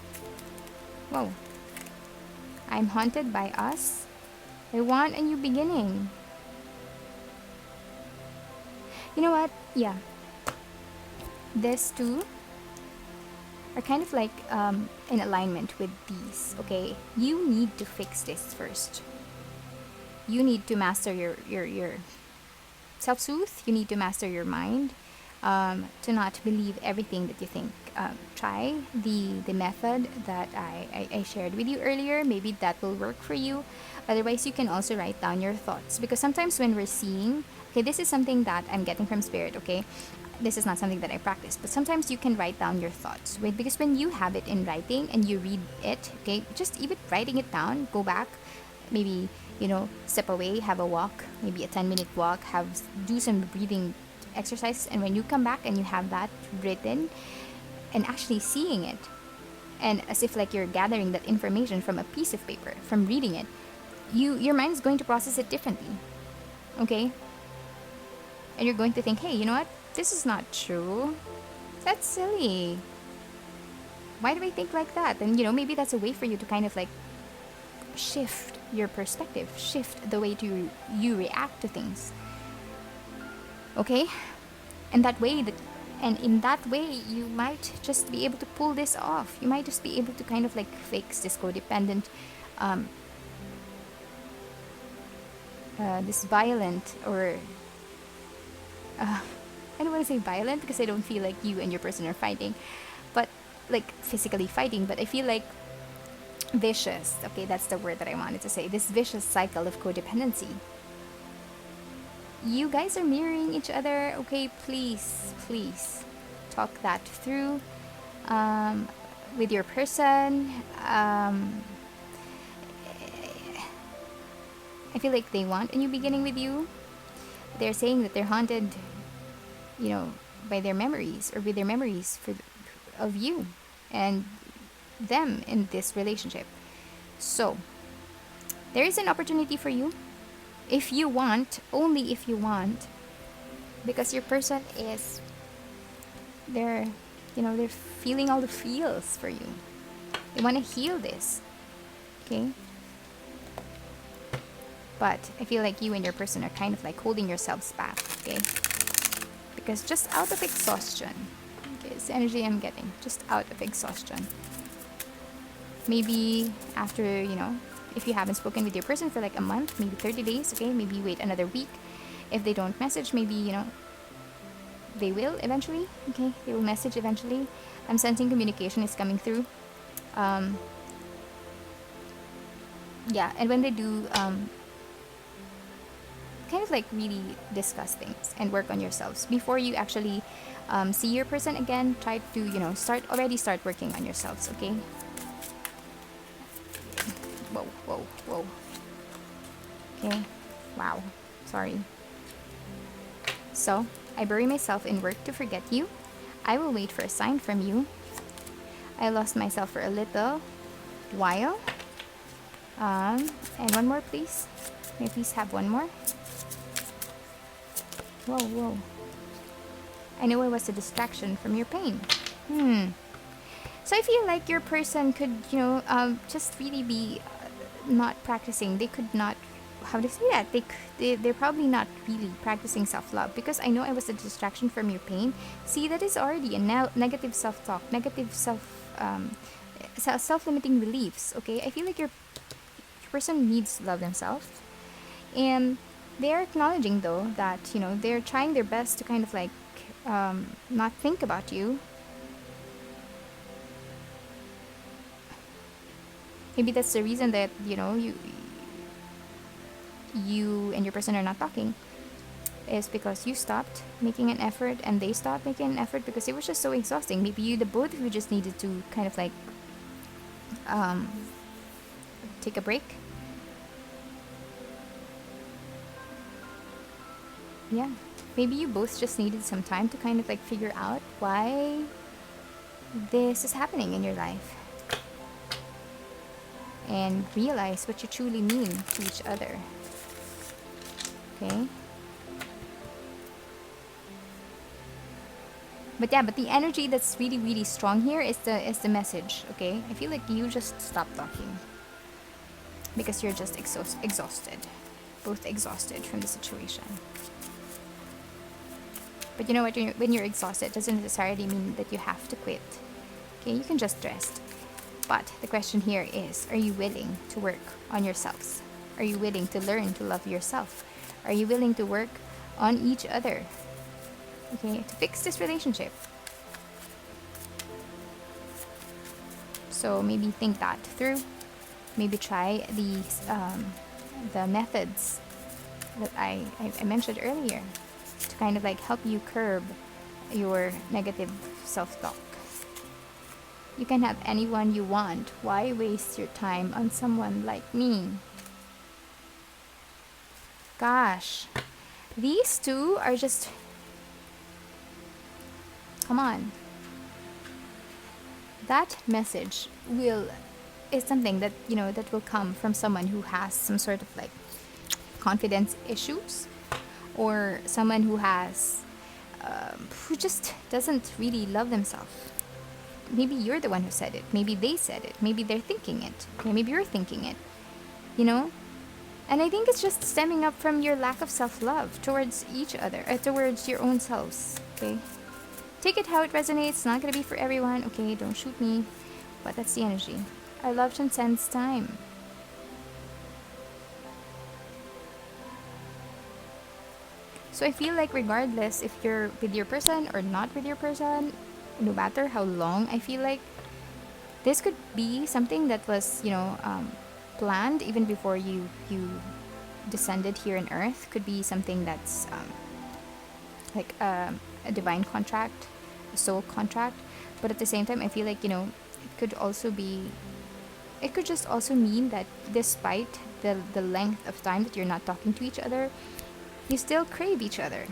Whoa. I'm haunted by us. I want a new beginning. You know what? Yeah. This too are kind of like in alignment with these, okay? You need to fix this first. You need to master your self-soothe. You need to master your mind to not believe everything that you think. Try the method that I shared with you earlier. Maybe that will work for you. Otherwise, you can also write down your thoughts. Because sometimes when we're seeing, okay, this is something that I'm getting from Spirit, okay? This is not something that I practice, but sometimes you can write down your thoughts. Wait, because when you have it in writing and you read it, okay, just even writing it down, go back, maybe, step away, have a walk, maybe a 10-minute walk, do some breathing exercise, and when you come back and you have that written and actually seeing it, and as if like you're gathering that information from a piece of paper, from reading it, your mind is going to process it differently, okay? And you're going to think, hey, you know what? This is not true. That's silly. Why do I think like that? And maybe that's a way for you to kind of like shift your perspective, shift the way you react to things. Okay? And in that way you might just be able to pull this off. You might just be able to kind of like fix this codependent this violent or I don't want to say violent because I don't feel like you and your person are fighting, but like physically fighting, but I feel like vicious. Okay, that's the word that I wanted to say. This vicious cycle of codependency. You guys are mirroring each other. Okay, please talk that through with your person. I feel like they want a new beginning with you. They're saying that they're haunted, by their memories or with their memories of you and them in this relationship. So There is an opportunity for you if you want, only if you want, because your person is, they're, they're feeling all the feels for you. They want to heal this, okay? But I feel like you and your person are kind of like holding yourselves back, okay? Because just out of exhaustion, okay, it's the energy I'm getting, just out of exhaustion. Maybe after, if you haven't spoken with your person for like a month, maybe 30 days, okay? Maybe wait another week. If they don't message, maybe, they will eventually, okay? They will message eventually. I'm sensing communication is coming through. Yeah, and when they do, kind of like really discuss things and work on yourselves before you actually see your person again. Try to start working on yourselves, okay? Whoa. Okay, wow, sorry. So I bury myself in work to forget you. I will wait for a sign from you. I lost myself for a little while. And one more, please. May I please have one more? Whoa. I know I was a distraction from your pain. So I feel like your person could, just really be not practicing. They could not, how to say that? They're probably not really practicing self-love, because I know I was a distraction from your pain. See, that is already a negative self-talk, negative self-limiting beliefs, okay? I feel like your person needs to love themselves. And they're acknowledging, though, that, they're trying their best to kind of like not think about you. Maybe that's the reason that, you and your person are not talking, is because you stopped making an effort and they stopped making an effort because it was just so exhausting. Maybe the both of you just needed to kind of like take a break. Yeah, maybe you both just needed some time to kind of like figure out why this is happening in your life and realize what you truly mean to each other. Okay? But the energy that's really, really strong here is the message, okay? I feel like you just stop talking because you're just exhausted. Both exhausted from the situation. But you know what? When you're exhausted, it doesn't necessarily mean that you have to quit. Okay, you can just rest. But the question here is, are you willing to work on yourselves? Are you willing to learn to love yourself? Are you willing to work on each other? Okay, to fix this relationship. So maybe think that through. Maybe try the methods that I mentioned earlier to kind of like help you curb your negative self-talk. You can have anyone you want. Why waste your time on someone like me? Gosh, these two are just, come on. That message is something that, that will come from someone who has some sort of like confidence issues, or someone who has who just doesn't really love themselves. Maybe you're the one who said it. Maybe they said it. Maybe they're thinking it. Okay, maybe you're thinking it. And I think it's just stemming up from your lack of self-love towards each other, towards your own selves. Okay, take it how it resonates. It's not gonna be for everyone. Okay, don't shoot me, but that's the energy. Our love transcends time. So I feel like regardless if you're with your person or not with your person, no matter how long, I feel like this could be something that was, planned even before you descended here on Earth. Could be something that's like a divine contract, a soul contract. But at the same time, I feel like, it could just also mean that despite the length of time that you're not talking to each other, you still crave each other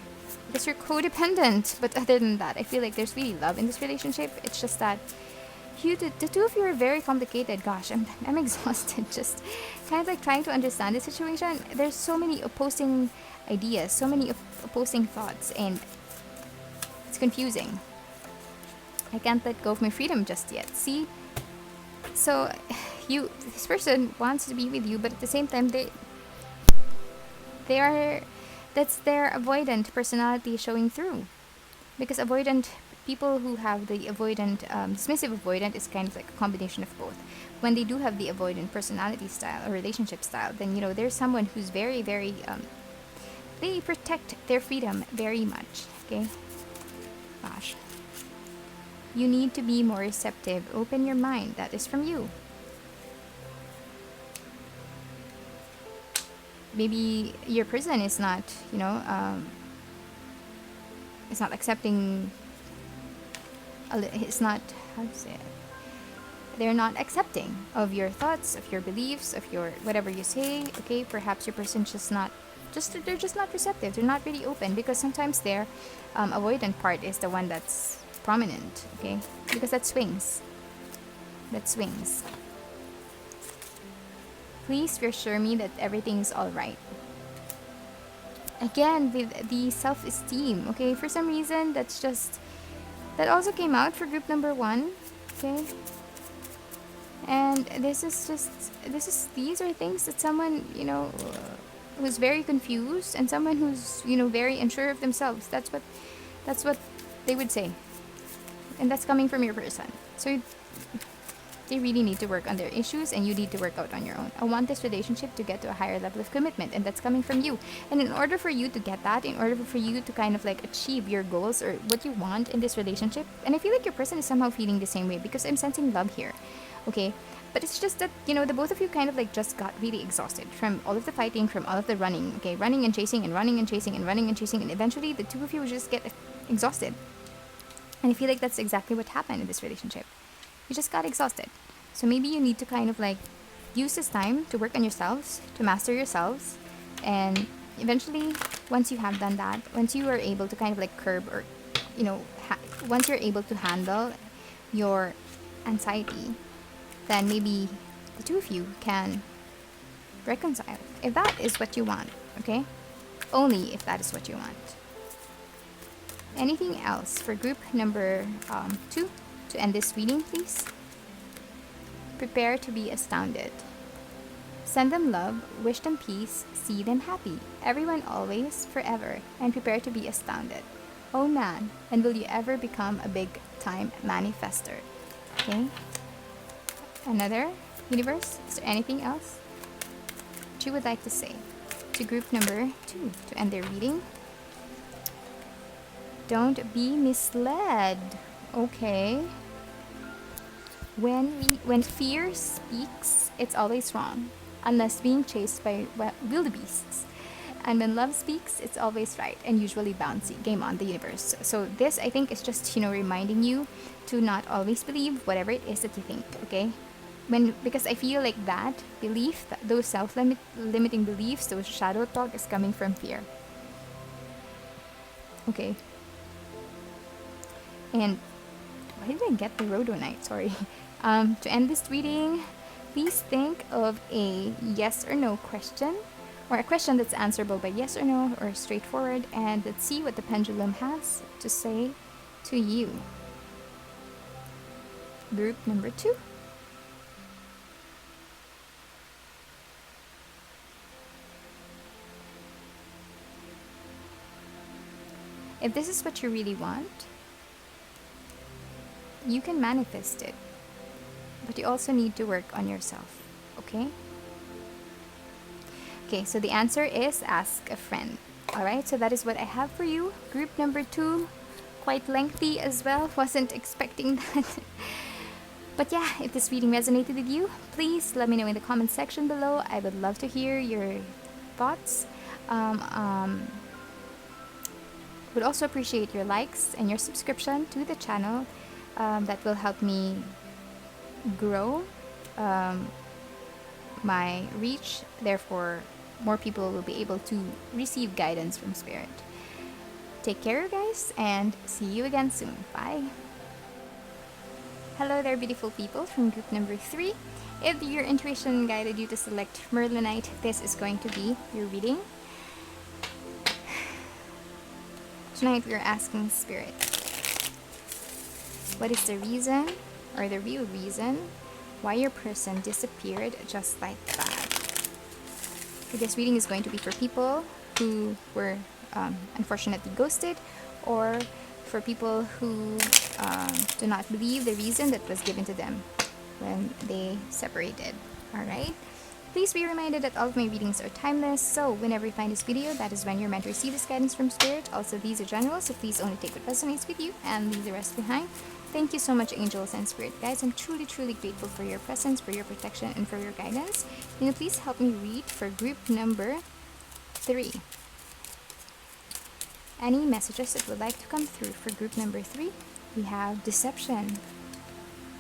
because you're codependent. But other than that, I feel like there's really love in this relationship. It's just that the two of you are very complicated. Gosh, I'm exhausted just kind of like trying to understand the situation. There's so many opposing ideas, so many opposing thoughts, and it's confusing. I can't let go of my freedom just yet. See? So, this person wants to be with you, but at the same time, they are, that's their avoidant personality showing through. Because avoidant people who have the avoidant, dismissive avoidant is kind of like a combination of both. When they do have the avoidant personality style or relationship style, then there's someone who's very, very, they protect their freedom very much. Okay, gosh, you need to be more receptive. Open your mind. That is from you. Maybe your person is not, it's not accepting. It's not, how to say it. They're not accepting of your thoughts, of your beliefs, of your whatever you say. Okay, perhaps your person's they're just not receptive. They're not really open because sometimes their avoidant part is the one that's prominent. Okay, because that swings. That swings. Please reassure me that everything's all right. Again, with the self-esteem. Okay, for some reason that also came out for group number 1. Okay, and these are things that someone who's very confused and someone who's very unsure of themselves. That's what they would say, and that's coming from your person. So they really need to work on their issues, and you need to work out on your own. I want this relationship to get to a higher level of commitment, and that's coming from you. And in order for you to get that, in order for you to kind of like achieve your goals or what you want in this relationship, and I feel like your person is somehow feeling the same way because I'm sensing love here. Okay, but it's just that the both of you kind of like just got really exhausted from all of the fighting, from all of the running. Okay, running and chasing and running and chasing and running and chasing, and eventually the two of you just get exhausted. And I feel like that's exactly what happened in this relationship. You just got exhausted. So maybe you need to kind of like use this time to work on yourselves, to master yourselves, and eventually, once you have done that, once you are able to kind of like curb or once you're able to handle your anxiety, then maybe the two of you can reconcile. If that is what you want, okay? Only if that is what you want. Anything else for group number 2 to end this reading, please? Prepare to be astounded. Send them love, wish them peace, see them happy, everyone always, forever, and prepare to be astounded. Oh man, and will you ever become a big time manifester? Okay? Another universe, is there anything else that you would like to say to group number 2 to end their reading? Don't be misled. Okay. When fear speaks, it's always wrong, unless being chased by wildebeests. And when love speaks, it's always right and usually bouncy. Game on, the universe. So this, I think, is just reminding you to not always believe whatever it is that you think. Okay, because I feel like that belief, those self-limiting beliefs, those shadow talk is coming from fear. Okay. And why did I get the Rhodonite? Sorry. To end this reading, please think of a yes or no question, or a question that's answerable by yes or no, or straightforward, and let's see what the pendulum has to say to you. Group number 2. If this is what you really want, you can manifest it. But you also need to work on yourself, okay? Okay, so the answer is ask a friend. Alright, so that is what I have for you. Group number 2, quite lengthy as well. Wasn't expecting that. But yeah, if this reading resonated with you, please let me know in the comment section below. I would love to hear your thoughts. Would also appreciate your likes and your subscription to the channel. That will help me grow my reach. Therefore, more people will be able to receive guidance from Spirit. Take care, guys, and see you again soon. Bye. Hello there, beautiful people from group number 3. If your intuition guided you to select Rhodonite, this is going to be your reading. Tonight we are asking Spirit, what is the reason, or the real reason, why your person disappeared just like that? This reading is going to be for people who were unfortunately ghosted, or for people who do not believe the reason that was given to them when they separated. Alright? Please be reminded that all of my readings are timeless, so whenever you find this video, that is when you're meant to receive this guidance from Spirit. Also, these are general, so please only take what resonates with you and leave the rest behind. Thank you so much, angels and Spirit guides. I'm truly, truly grateful for your presence, for your protection, and for your guidance. Can you please help me read for group number 3? Any messages that would like to come through for group number 3? We have deception,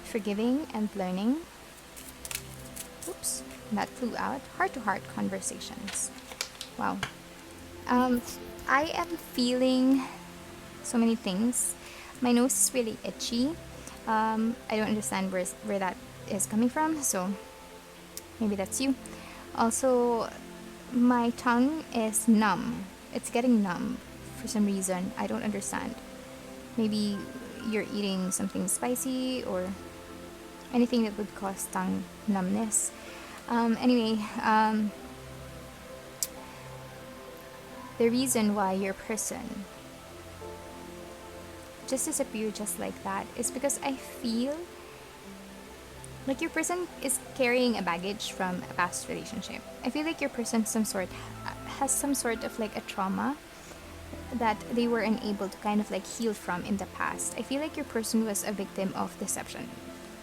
forgiving and learning. Oops, that flew out. Heart-to-heart conversations. Wow. I am feeling so many things. My nose is really itchy. I don't understand where that is coming from, so maybe that's you. Also, my tongue is numb. It's getting numb for some reason. I don't understand. Maybe you're eating something spicy or anything that would cause tongue numbness. Anyway, the reason why your person just disappeared just like that is because I feel like your person is carrying a baggage from a past relationship. I feel like your person has some sort of like a trauma that they were unable to kind of like heal from in the past. I feel like your person was a victim of deception.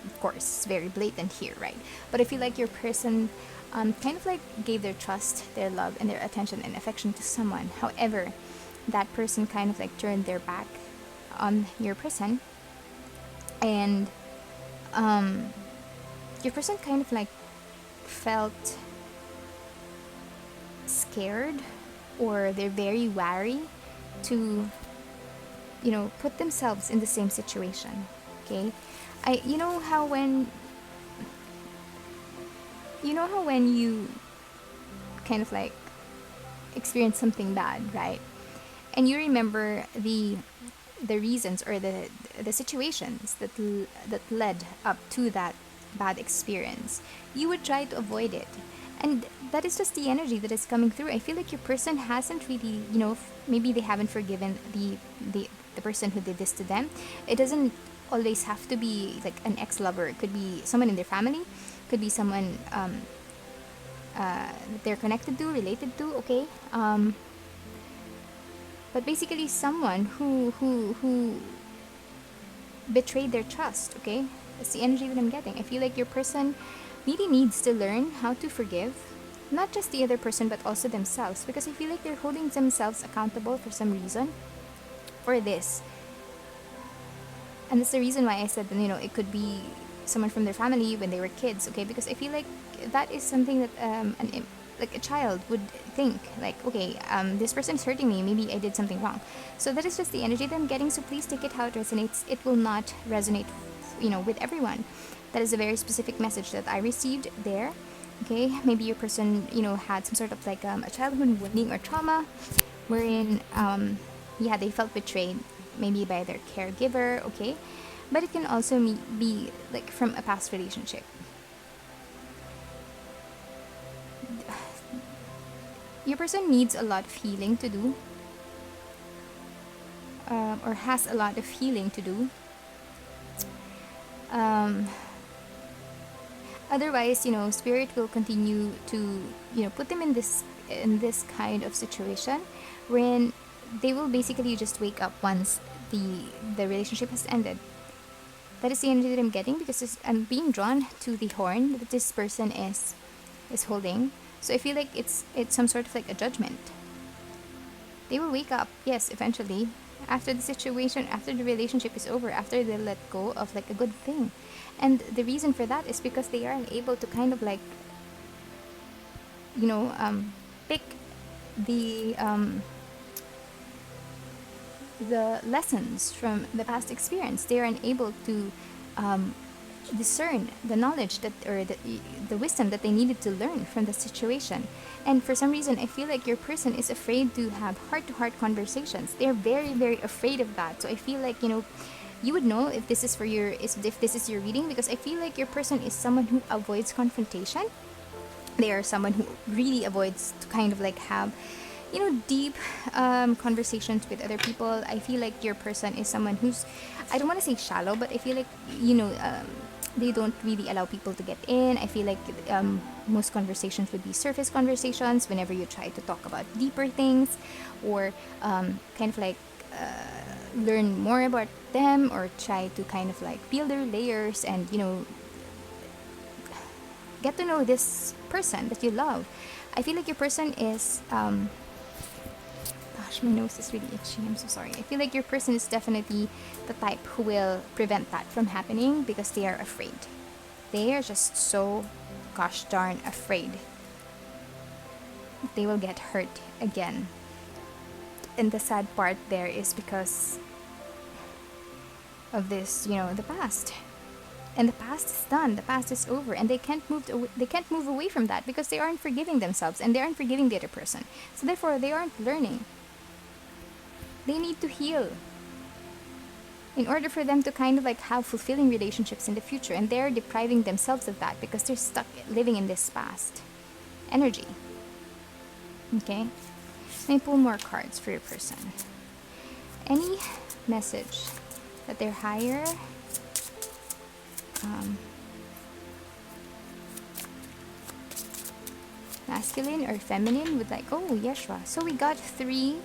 Of course, it's very blatant here, right? But I feel like your person kind of like gave their trust, their love, and their attention and affection to someone. However, that person kind of like turned their back on your person, and your person kind of like felt scared, or they're very wary to, you know, put themselves in the same situation. Okay, you know how when you kind of like experience something bad, right? And you remember the reasons or the situations that led up to that bad experience, you would try to avoid it. And that is just the energy that is coming through. I feel like your person hasn't really, you know, maybe they haven't forgiven the person who did this to them. It doesn't always have to be like an ex-lover. It could be someone in their family, could be someone that they're connected to, related to, okay? But basically someone who betrayed their trust, okay? That's the energy that I'm getting. I feel like your person really needs to learn how to forgive, not just the other person, but also themselves, because I feel like they're holding themselves accountable for some reason for this. And that's the reason why I said that, you know, it could be someone from their family when they were kids, okay? Because I feel like that is something that like a child would think, like, okay, this person is hurting me, maybe I did something wrong. So that is just the energy that I'm getting, so please take it how it resonates. It will not resonate, you know, with everyone. That is a very specific message that I received there, okay? Maybe your person, you know, had some sort of like a childhood wounding or trauma wherein, yeah, they felt betrayed, maybe by their caregiver, okay? But it can also be like from a past relationship. Your person needs a lot of healing to do, or has a lot of healing to do. Otherwise, you know, spirit will continue to, you know, put them in this kind of situation wherein they will basically just wake up once the relationship has ended. That is the energy that I'm getting, because I'm being drawn to the horn that this person is holding. So I feel like it's some sort of like a judgment. They will wake up, yes, eventually, after the situation, after the relationship is over, after they let go of like a good thing. And the reason for that is because they are unable to kind of like, you know, pick the lessons from the past experience. They are unable to discern the knowledge that, or the wisdom that they needed to learn from the situation. And for some reason, I feel like your person is afraid to have heart-to-heart conversations. They're very, very afraid of that. So I feel like, you would know if this is for your, if this is your reading, because I feel like your person is someone who avoids confrontation. They are someone who really avoids to kind of like have, deep conversations with other people. I feel like your person is someone who's, I don't want to say shallow, but I feel like, they don't really allow people to get in. I feel like most conversations would be surface conversations whenever you try to talk about deeper things, or kind of like learn more about them, or try to kind of like peel their layers and, get to know this person that you love. I feel like your person is, gosh, my nose is really itchy. I'm so sorry. I feel like your person is definitely the type who will prevent that from happening because they are afraid. They are just so gosh darn afraid they will get hurt again. And the sad part there is because of this, the past. And the past is done. The past is over, and they can't move away from that because they aren't forgiving themselves and they aren't forgiving the other person. So therefore, they aren't learning. They need to heal in order for them to kind of like have fulfilling relationships in the future, and they're depriving themselves of that because they're stuck living in this past energy. Okay? Let me pull more cards for your person. Any message that they're higher masculine or feminine would like, oh, Yeshua. So we got 3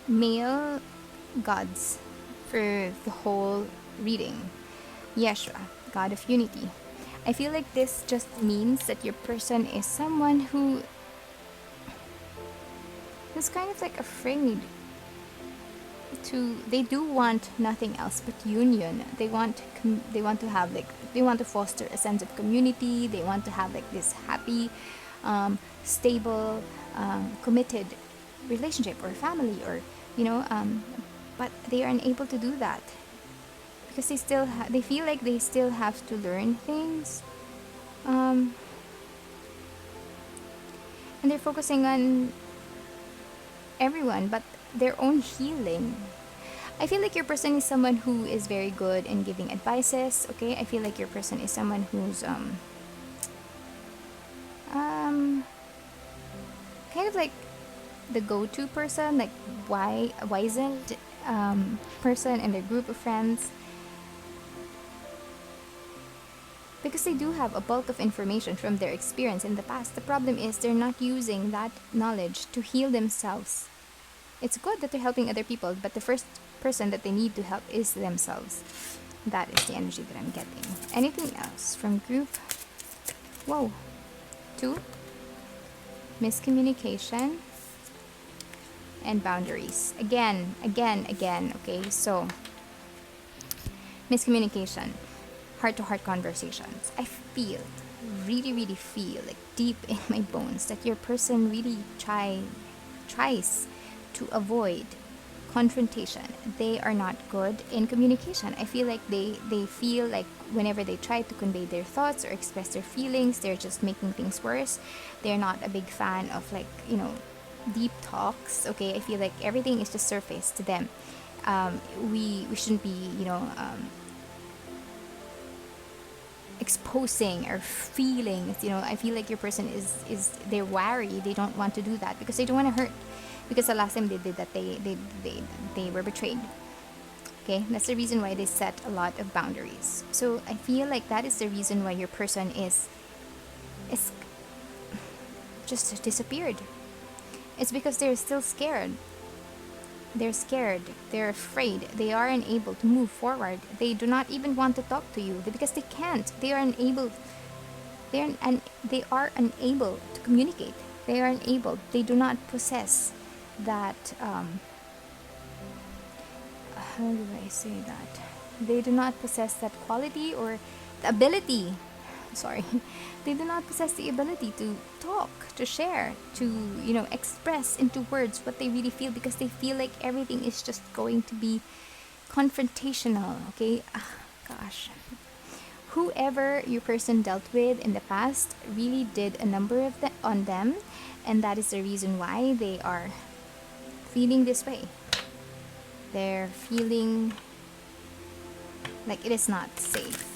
male gods for the whole reading. Yeshua, God of unity. I feel like this just means that your person is someone who is kind of like afraid to, they do want nothing else but union. They want to have like, they want to foster a sense of community. They want to have like this happy, stable, committed relationship or family, or but they are unable to do that because they still they feel like they still have to learn things, and they're focusing on everyone but their own healing. I feel like your person is someone who is very good in giving advices. Okay, I feel like your person is someone who's kind of like the go-to person, like wizened person in their group of friends, because they do have a bulk of information from their experience in the past. The problem is they're not using that knowledge to heal themselves. It's good that they're helping other people, but the first person that they need to help is themselves. That is the energy that I'm getting. Anything else from group? Whoa. 2. Miscommunication and boundaries. Again. Okay, so miscommunication, heart-to-heart conversations. I really feel like deep in my bones that your person really tries to avoid confrontation. They are not good in communication. I feel like they feel like whenever they try to convey their thoughts or express their feelings, they're just making things worse. They're not a big fan of like, deep talks. Okay, I feel like everything is just surface to them. We shouldn't be, exposing our feelings. I feel like your person is they're wary. They don't want to do that because they don't want to hurt. Because the last time they did that, they were betrayed. Okay, that's the reason why they set a lot of boundaries. So I feel like that is the reason why your person is just disappeared. It's because they're still scared. They're scared. They're afraid. They are unable to move forward. They do not even want to talk to you because they can't. They are unable. They are unable to communicate. They are unable. They do not possess that. How do I say that? They do not possess that quality or the ability. Sorry, they do not possess the ability to talk, to share, to express into words what they really feel because they feel like everything is just going to be confrontational. Okay, gosh, whoever your person dealt with in the past really did a number of on them, and that is the reason why they are feeling this way. They're feeling like it is not safe.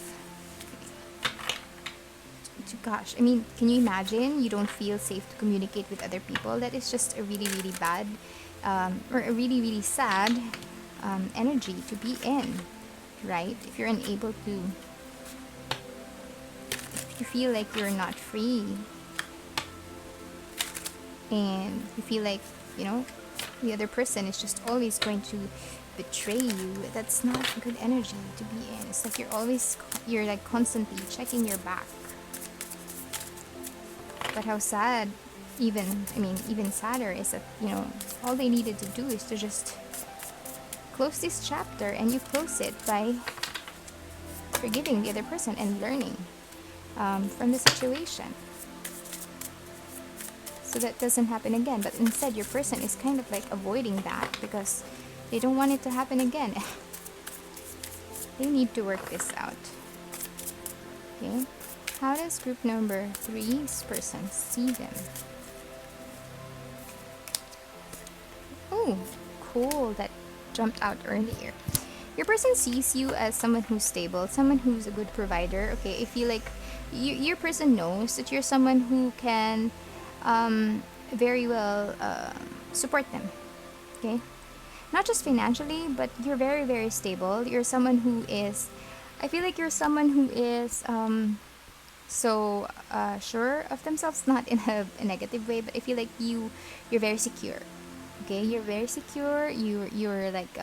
Gosh, I mean, can you imagine you don't feel safe to communicate with other people? That is just a really, really bad or a really, really sad energy to be in, right? If you're unable to, if you feel like you're not free and you feel like, you know, the other person is just always going to betray you, that's not good energy to be in. It's like you're like constantly checking your back. But how sad, even sadder is that, you know, all they needed to do is to just close this chapter, and you close it by forgiving the other person and learning from the situation. So that doesn't happen again. But instead, your person is kind of like avoiding that because they don't want it to happen again. They need to work this out. Okay? How does group number 3's person see them? Oh, cool. That jumped out earlier. Your person sees you as someone who's stable, someone who's a good provider. Okay, I feel like your person knows that you're someone who can very well support them. Okay? Not just financially, but you're very, very stable. You're someone who is, I feel like you're someone who is so sure of themselves, not in a negative way, but I feel like you're very secure. Okay, you're very secure. You're like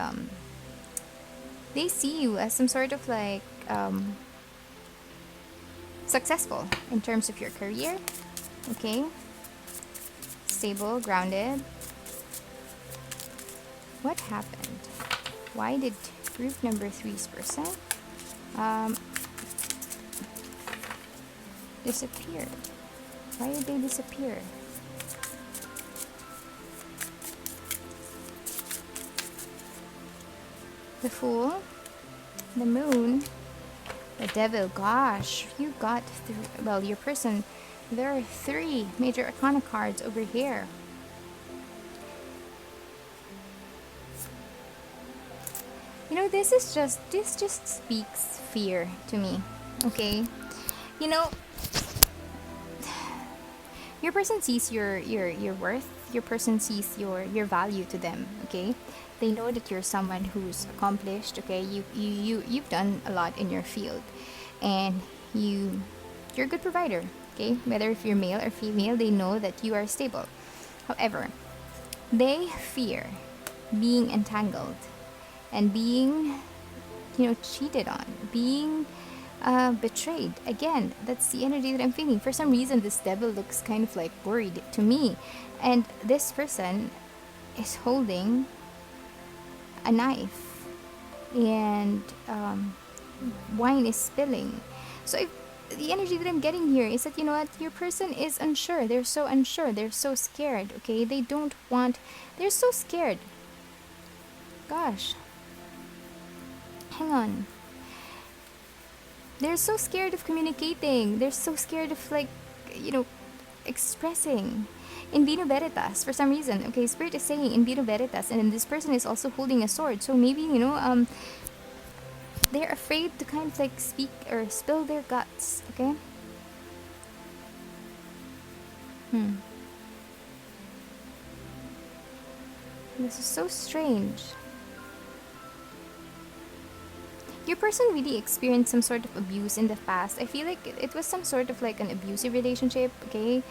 they see you as some sort of like successful in terms of your career. Okay, stable, grounded. What happened? Why did group number 3's person disappear? Why did they disappear? The Fool, the Moon, the Devil. Gosh, you got well, your person, there are 3 major arcana cards over here. You know, this just speaks fear to me. Okay, you know, your person sees your worth. Your person sees your value to them. Okay, they know that you're someone who's accomplished. Okay, you've done a lot in your field, and you're a good provider. Okay, whether if you're male or female, they know that you are stable. However, they fear being entangled and being, you know, cheated on, being betrayed. Again, that's the energy that I'm feeling. For some reason, this devil looks kind of like worried to me. And this person is holding a knife, and wine is spilling. So if the energy that I'm getting here is that, you know what, your person is unsure. They're so unsure. They're so scared. Okay, they're so scared. Gosh. Hang on. They're so scared of communicating. They're so scared of, like, you know, expressing. In Vino Veritas, for some reason, okay, Spirit is saying in Vino Veritas, and then this person is also holding a sword. So maybe, you know, they're afraid to kind of like speak or spill their guts, okay? This is so strange. Your person really experienced some sort of abuse in the past. I feel like it was some sort of like an abusive relationship, okay?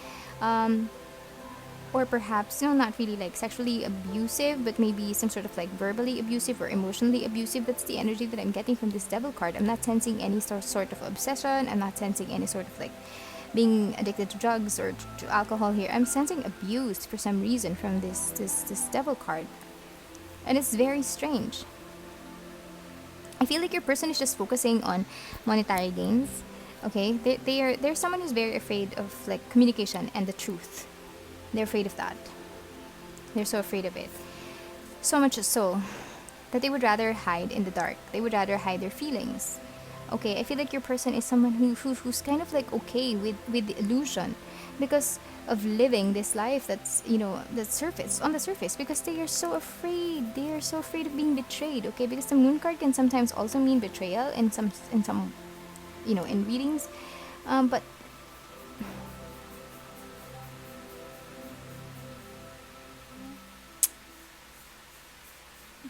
Or perhaps, you know, not really like sexually abusive, but maybe some sort of like verbally abusive or emotionally abusive. That's the energy that I'm getting from this devil card. I'm not sensing any sort of obsession. I'm not sensing any sort of like being addicted to drugs or to alcohol here. I'm sensing abuse for some reason from this devil card. And it's very strange. I feel like your person is just focusing on monetary gains. Okay? They're someone who's very afraid of like communication and the truth. They're afraid of that. They're so afraid of it. So much so that they would rather hide in the dark. They would rather hide their feelings. Okay, I feel like your person is someone who's kind of like okay with the illusion, because of living this life that's, the surface on the surface, because they are so afraid. They are so afraid of being betrayed. Okay, because the moon card can sometimes also mean betrayal in some in readings, but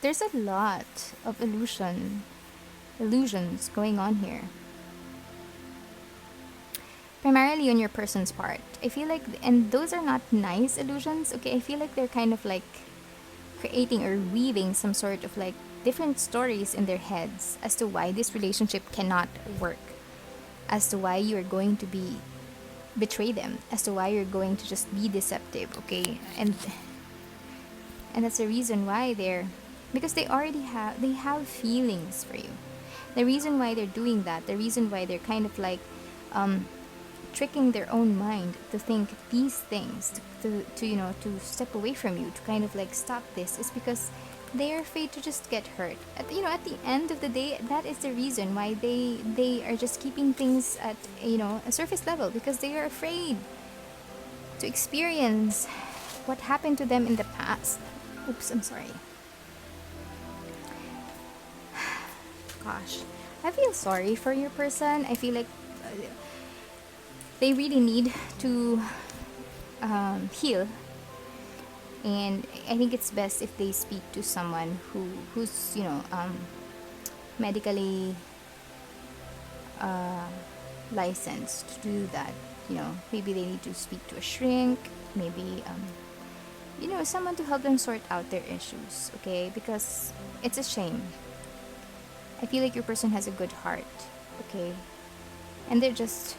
there's a lot of illusions going on here, primarily on your person's part. I feel like, and those are not nice illusions. Okay, I feel like they're kind of like creating or weaving some sort of like different stories in their heads as to why this relationship cannot work, as to why you are going to be betray them, as to why you're going to just be deceptive. Okay, and that's the reason why they're, because they have feelings for you. The reason why they're doing that, the reason why they're kind of like tricking their own mind to think these things, to step away from you, to kind of like stop this, is because they're afraid to just get hurt. At the end of the day, that is the reason why they are just keeping things at a surface level, because they are afraid to experience what happened to them in the past. Oops, I'm sorry. Gosh, I feel sorry for your person. I feel like they really need to heal, and I think it's best if they speak to someone who's medically licensed to do that. Maybe they need to speak to a shrink, maybe someone to help them sort out their issues. Okay, because it's a shame. I feel like your person has a good heart. Okay, and they're just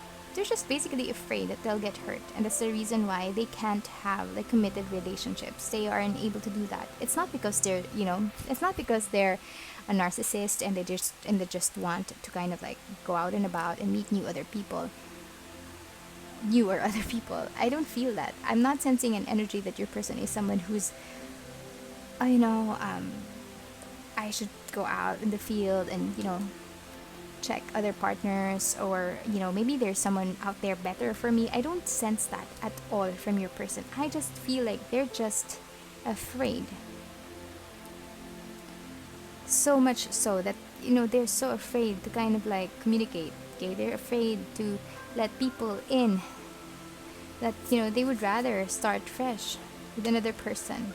basically afraid that they'll get hurt, and that's the reason why they can't have like committed relationships. They aren't able to do that. It's not because they're a narcissist and they just want to kind of like go out and about and meet new other people. You or other people. I don't feel that. I'm not sensing an energy that your person is someone who's I should go out in the field and check other partners, or maybe there's someone out there better for me. I don't sense that at all from your person. I just feel like they're just afraid, so much so that they're so afraid to kind of like communicate. Okay, they're afraid to let people in, that they would rather start fresh with another person.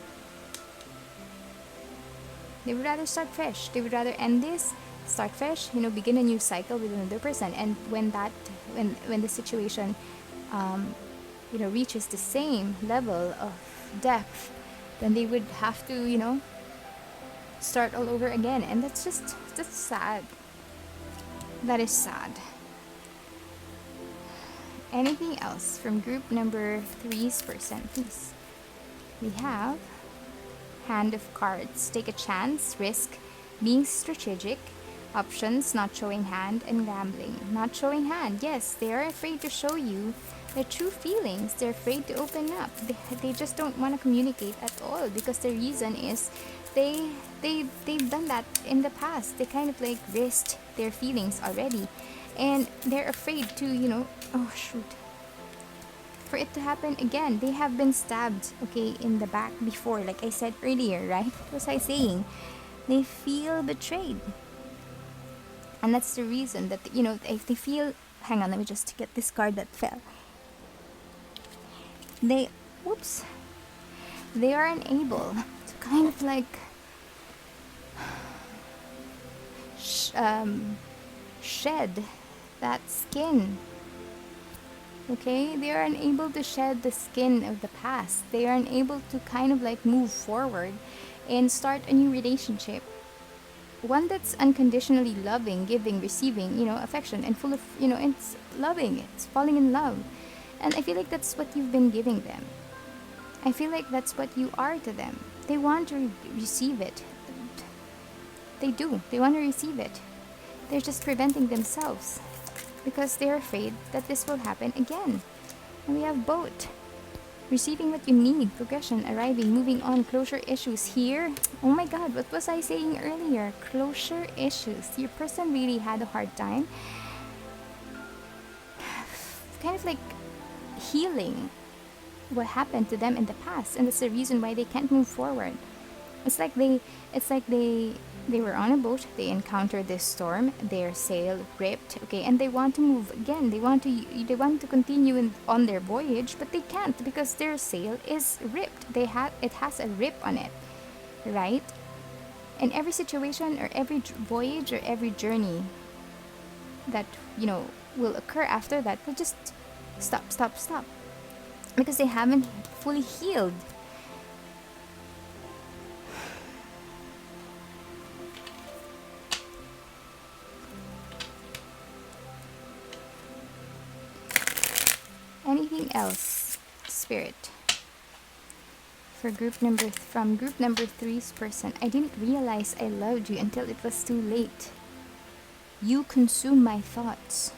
They would rather start fresh. They would rather end this, start fresh, begin a new cycle with another person. And when the situation reaches the same level of depth, then they would have to start all over again. And that's sad. That is sad. Anything else from group number 3's person, please? We have Hand of Cards. Take a chance, risk, being strategic, options, not showing hand, and gambling. Not showing hand. Yes, they are afraid to show you their true feelings. They're afraid to open up. They just don't want to communicate at all, because the reason is they've done that in the past. They kind of like risked their feelings already, and they're afraid to oh shoot, for it to happen again. They have been stabbed, okay, in the back before, like I said earlier, right? What was I saying? They feel betrayed. And that's the reason that, if they feel... Hang on, let me just get this card that fell. They are unable to kind of like shed that skin. Okay, they are unable to shed the skin of the past. They are unable to kind of like move forward and start a new relationship. One that's unconditionally loving, giving, receiving, affection, and full of, it's loving, it's falling in love. And I feel like that's what you've been giving them. I feel like that's what you are to them. They want to receive it. They do. They want to receive it. They're just preventing themselves, because they're afraid that this will happen again. And we have boat. Receiving what you need, progression, arriving, moving on, closure issues here. Oh my god, what was I saying earlier? Closure issues. Your person really had a hard time kind of like healing what happened to them in the past, and that's the reason why they can't move forward. It's like they were on a boat, they encountered this storm, their sail ripped, okay, and they want to move again. They want to continue on their voyage, but they can't because their sail is ripped. It has a rip on it, right? And every situation or every voyage or every journey that will occur after that will just stop because they haven't fully healed. Anything else, Spirit? For from group number three's person, I didn't realize I loved you until it was too late. You consume my thoughts.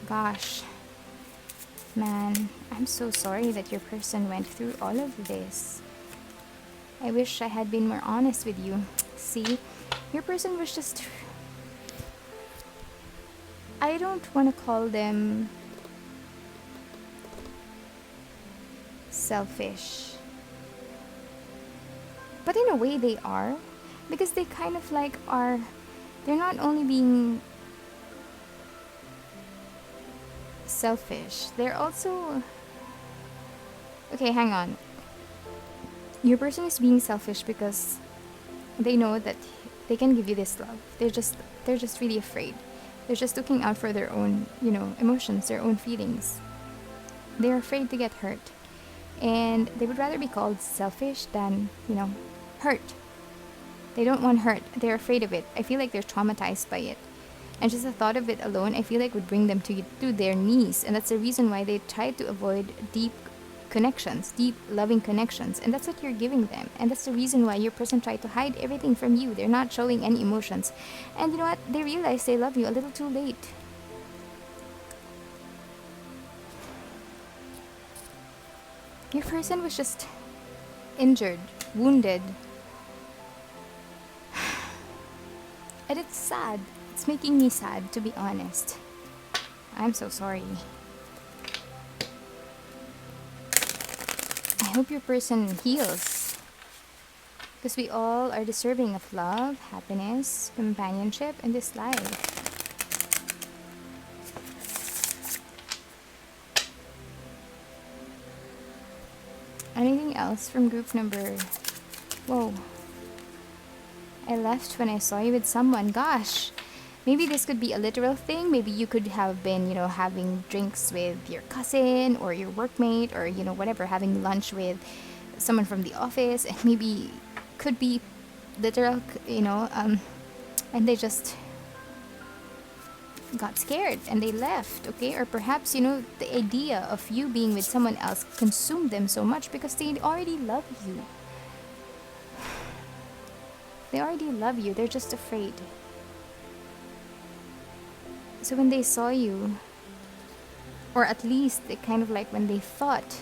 Gosh, man, I'm so sorry that your person went through all of this. I wish I had been more honest with you. See, your person was just... I don't want to call them selfish, but in a way they are, because they kind of like are... They're not only being selfish, they're also... Okay, hang on. Your person is being selfish because they know that they can give you this love. They're just really afraid. They're just looking out for their own, emotions, their own feelings. They're afraid to get hurt. And they would rather be called selfish than, hurt. They don't want hurt. They're afraid of it. I feel like they're traumatized by it. And just the thought of it alone, I feel like would bring them to their knees. And that's the reason why they try to avoid deep connections, deep loving connections. And that's what you're giving them. And that's the reason why your person tried to hide everything from you. They're not showing any emotions. And you know what? They realize they love you a little too late. Your person was just injured, wounded. And it's sad. It's making me sad, to be honest. I'm so sorry. I hope your person heals. Because we all are deserving of love, happiness, companionship in this life. Anything else from group number... Whoa. I left when I saw you with someone. Gosh. Maybe this could be a literal thing. Maybe you could have been, having drinks with your cousin or your workmate or, whatever, having lunch with someone from the office. And maybe could be literal, and they just got scared and they left, okay? Or perhaps, the idea of you being with someone else consumed them so much because they already love you. They already love you. They're just afraid. So when they saw you, or at least they kind of like when they thought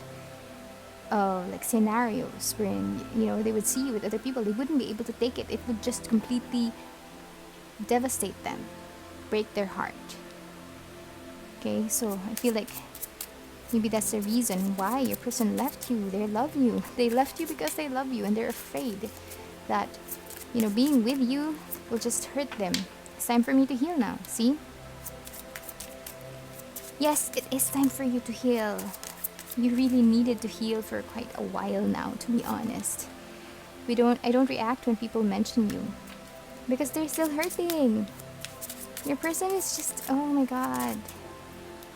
of like scenarios wherein, they would see you with other people, they wouldn't be able to take it. It would just completely devastate them, break their heart. Okay, so I feel like maybe that's the reason why your person left you. They love you. They left you because they love you and they're afraid that, being with you will just hurt them. It's time for me to heal now. See? Yes, it is time for you to heal. You really needed to heal for quite a while now, to be honest. I don't react when people mention you because they're still hurting. Your person is just, oh my god.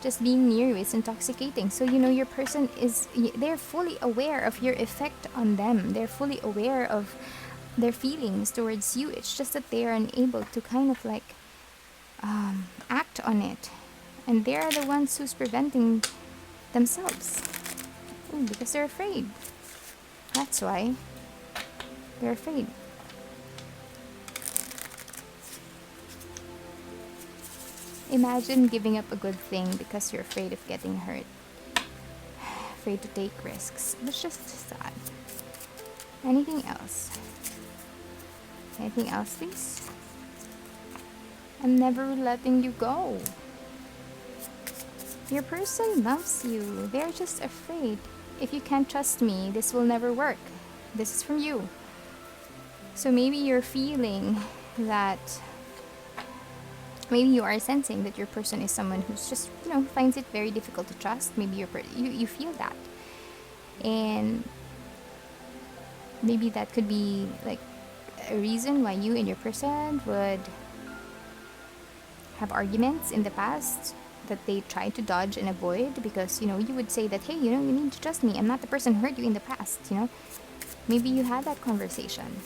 Just being near you is intoxicating. So, your person they're fully aware of your effect on them. They're fully aware of their feelings towards you. It's just that they are unable to kind of like act on it. And they are the ones who's preventing themselves. Ooh, because they're afraid. That's why. They're afraid. Imagine giving up a good thing because you're afraid of getting hurt. afraid to take risks. That's just sad. Anything else? Anything else, please? I'm never letting you go. Your person loves you. They're just afraid. If you can't trust me, this will never work. This is from you. So maybe you're feeling that, maybe you are sensing that your person is someone who's just, finds it very difficult to trust. Maybe you feel that. And maybe that could be like a reason why you and your person would have arguments in the past that they tried to dodge and avoid, because you would say that, hey, you need to trust me, I'm not the person who hurt you in the past. Maybe you had that conversation.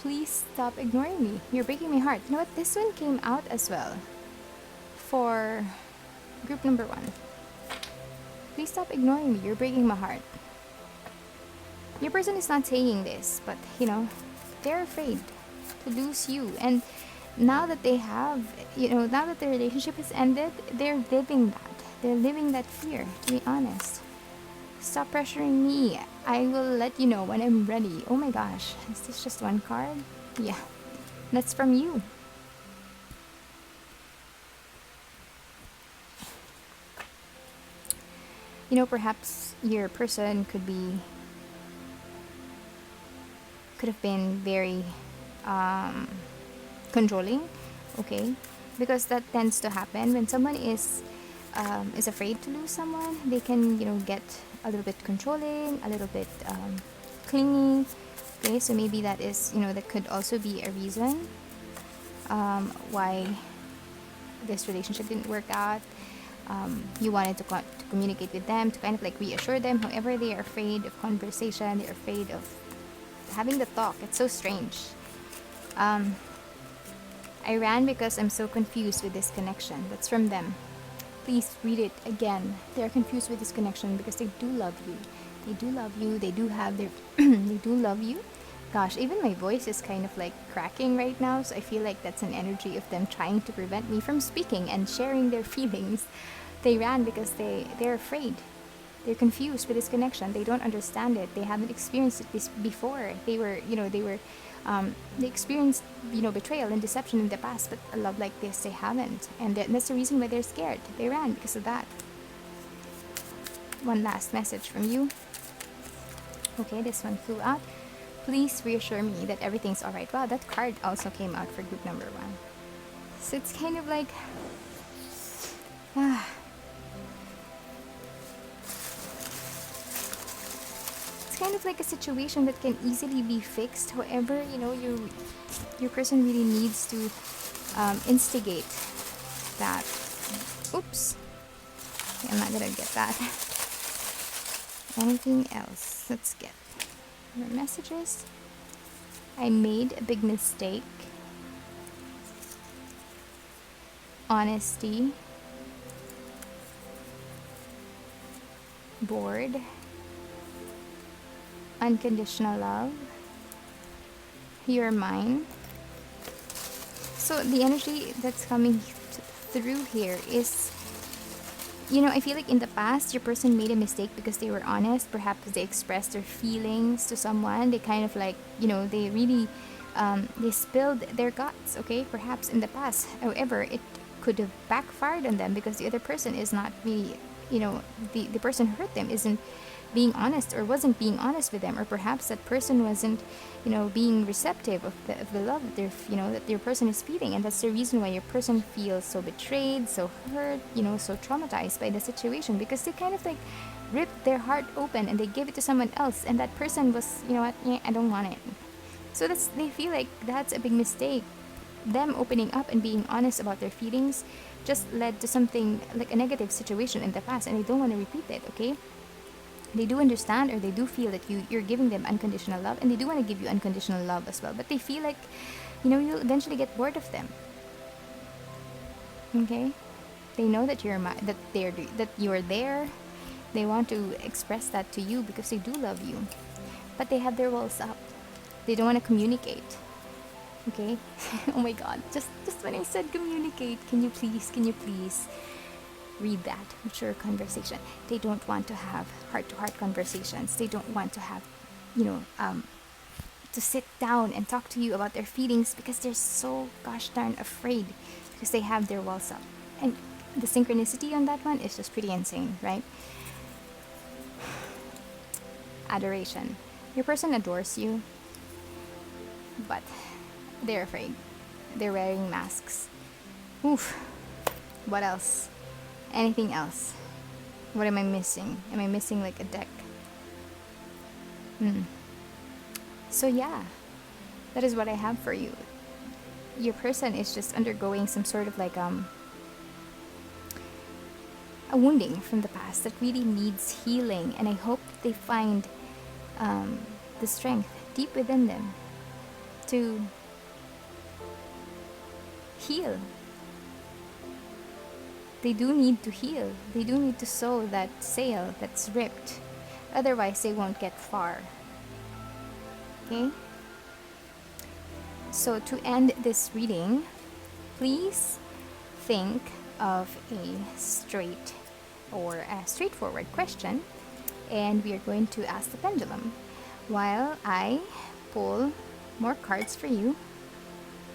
Please stop ignoring me, you're breaking my heart. You know what, this one came out as well for group number 1. Please stop ignoring me, you're breaking my heart. Your person is not saying this, but they're afraid to lose you. And now that they have, now that their relationship has ended, they're living that. They're living that fear, to be honest. Stop pressuring me. I will let you know when I'm ready. Oh my gosh, is this just one card? Yeah, that's from you. Perhaps your person could have been very controlling, okay? Because that tends to happen when someone is afraid to lose someone. They can, get a little bit controlling, a little bit clingy. Okay, so maybe that is, that could also be a reason why this relationship didn't work out. You wanted to communicate with them, to kind of like reassure them. However, they are afraid of conversation. They're afraid of having the talk. It's so strange. I ran because I'm so confused with this connection. That's from them. Please read it again. They're confused with this connection because they do love you. They do love you. They do have their... they do love you. Gosh, even my voice is kind of like cracking right now, so I feel like that's an energy of them trying to prevent me from speaking and sharing their feelings. They ran because they're afraid. They're confused with this connection. They don't understand it. They haven't experienced it before. They experienced, betrayal and deception in the past, but a love like this, they haven't. And that's the reason why they're scared. They ran because of that. One last message from you. Okay, this one flew out. Please reassure me that everything's alright. Wow, that card also came out for group number 1. So it's kind of like... It's kind of like a situation that can easily be fixed. However, your person really needs to instigate that. Oops. Okay, I'm not gonna get that. Anything else? Let's get more messages. I made a big mistake. Honesty. Bored. Unconditional love. You're mine. So the energy that's coming through here is, I feel like in the past your person made a mistake because they were honest. Perhaps they expressed their feelings to someone. They kind of like, they really they spilled their guts, okay? Perhaps in the past. However, it could have backfired on them because the other person is not really, the person who hurt them isn't being honest or wasn't being honest with them, or perhaps that person wasn't, being receptive of the love that that your person is feeling, and that's the reason why your person feels so betrayed, so hurt, so traumatized by the situation, because they kind of like ripped their heart open and they gave it to someone else, and that person was, I don't want it. So they feel like that's a big mistake. Them opening up and being honest about their feelings just led to something like a negative situation in the past, and they don't want to repeat it, okay? They do understand, or they do feel that you're giving them unconditional love, and they do want to give you unconditional love as well, but they feel like, you'll eventually get bored of them. Okay? They know that you're there. They want to express that to you because they do love you, but they have their walls up. They don't want to communicate. Okay? Oh my god, just when I said communicate, can you please read that mature conversation. They don't want to have heart-to-heart conversations. They don't want to have, you know, to sit down and talk to you about their feelings because they're so gosh darn afraid because they have their walls up. And the synchronicity on that one is just pretty insane, right? Adoration. Your person adores you, but they're afraid. They're wearing masks. Oof. What else? Anything else? What am I missing? Am I missing like a deck? So yeah, that is what I have for you. Your person is just undergoing some sort of like a wounding from the past that really needs healing, and I hope they find the strength deep within them to heal. They do need to heal. They do need to sew that sail that's ripped. Otherwise, they won't get far. Okay? So to end this reading, please think of a straight or a straightforward question, and we are going to ask the pendulum while I pull more cards for you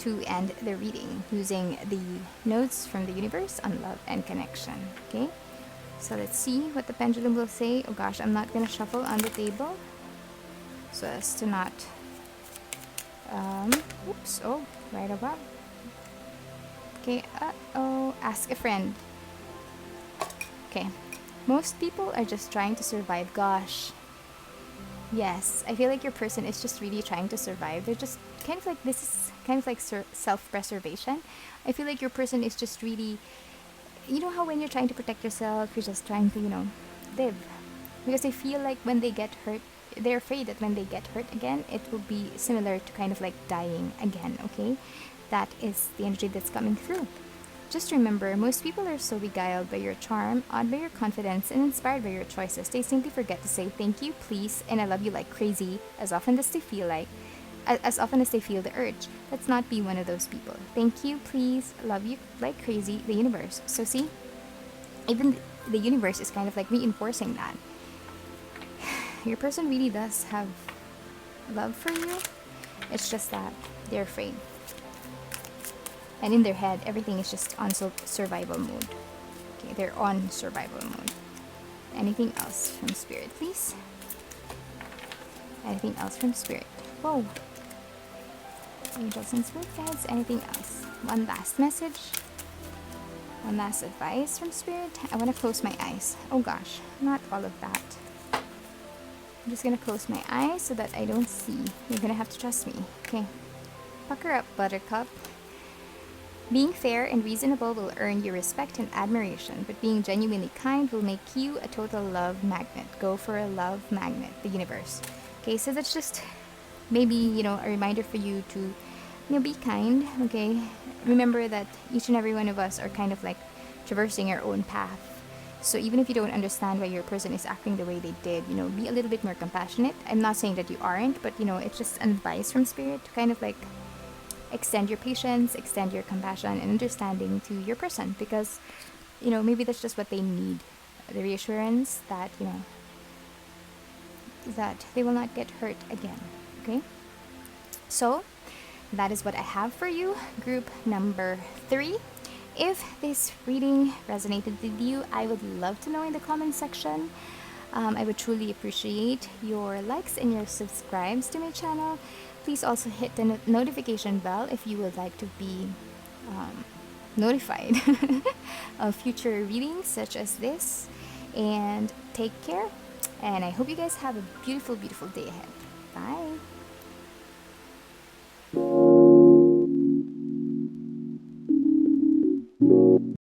to end the reading using the notes from the universe on love and connection. Okay, so let's see what the pendulum will say. Oh gosh, I'm not gonna shuffle on the table so as to not oops, oh, right above. Okay, ask a friend. Okay, most people are just trying to survive. Gosh, yes, I feel like your person is just really trying to survive. They're just kind of like, this is kind of like self-preservation. I feel like your person is just really, you know how when you're trying to protect yourself, you're just trying to, live. Because I feel like when they get hurt, they're afraid that when they get hurt again, it will be similar to kind of like dying again, okay? That is the energy that's coming through. Just remember, most people are so beguiled by your charm, awed by your confidence, and inspired by your choices. They simply forget to say thank you, please, and I love you like crazy as often as they feel the urge. Let's not be one of those people. Thank you, please, love you like crazy, the universe. So see, even the universe is kind of like reinforcing that. Your person really does have love for you. It's just that they're afraid. And in their head, everything is just on survival mode. Okay, they're on survival mode. Anything else from Spirit, please? Anything else from Spirit? Whoa. Angels and Spirit Guides, anything else? One last message. One last advice from Spirit. I want to close my eyes. Oh gosh, not all of that. I'm just going to close my eyes so that I don't see. You're going to have to trust me. Okay. Pucker up, Buttercup. Being fair and reasonable will earn you respect and admiration, but being genuinely kind will make you a total love magnet. Go for a love magnet, the universe. Okay, so that's just maybe, a reminder for you to, be kind, okay? Remember that each and every one of us are kind of like traversing our own path. So even if you don't understand why your person is acting the way they did, be a little bit more compassionate. I'm not saying that you aren't, but, it's just an advice from Spirit to kind of like extend your patience, extend your compassion and understanding to your person, because maybe that's just what they need, the reassurance that that they will not get hurt again. Okay, so that is what I have for you, group number 3. If this reading resonated with you, I would love to know in the comment section. I would truly appreciate your likes and your subscribes to my channel. Please also hit the notification bell if you would like to be notified of future readings such as this. And take care. And I hope you guys have a beautiful, beautiful day ahead. Bye.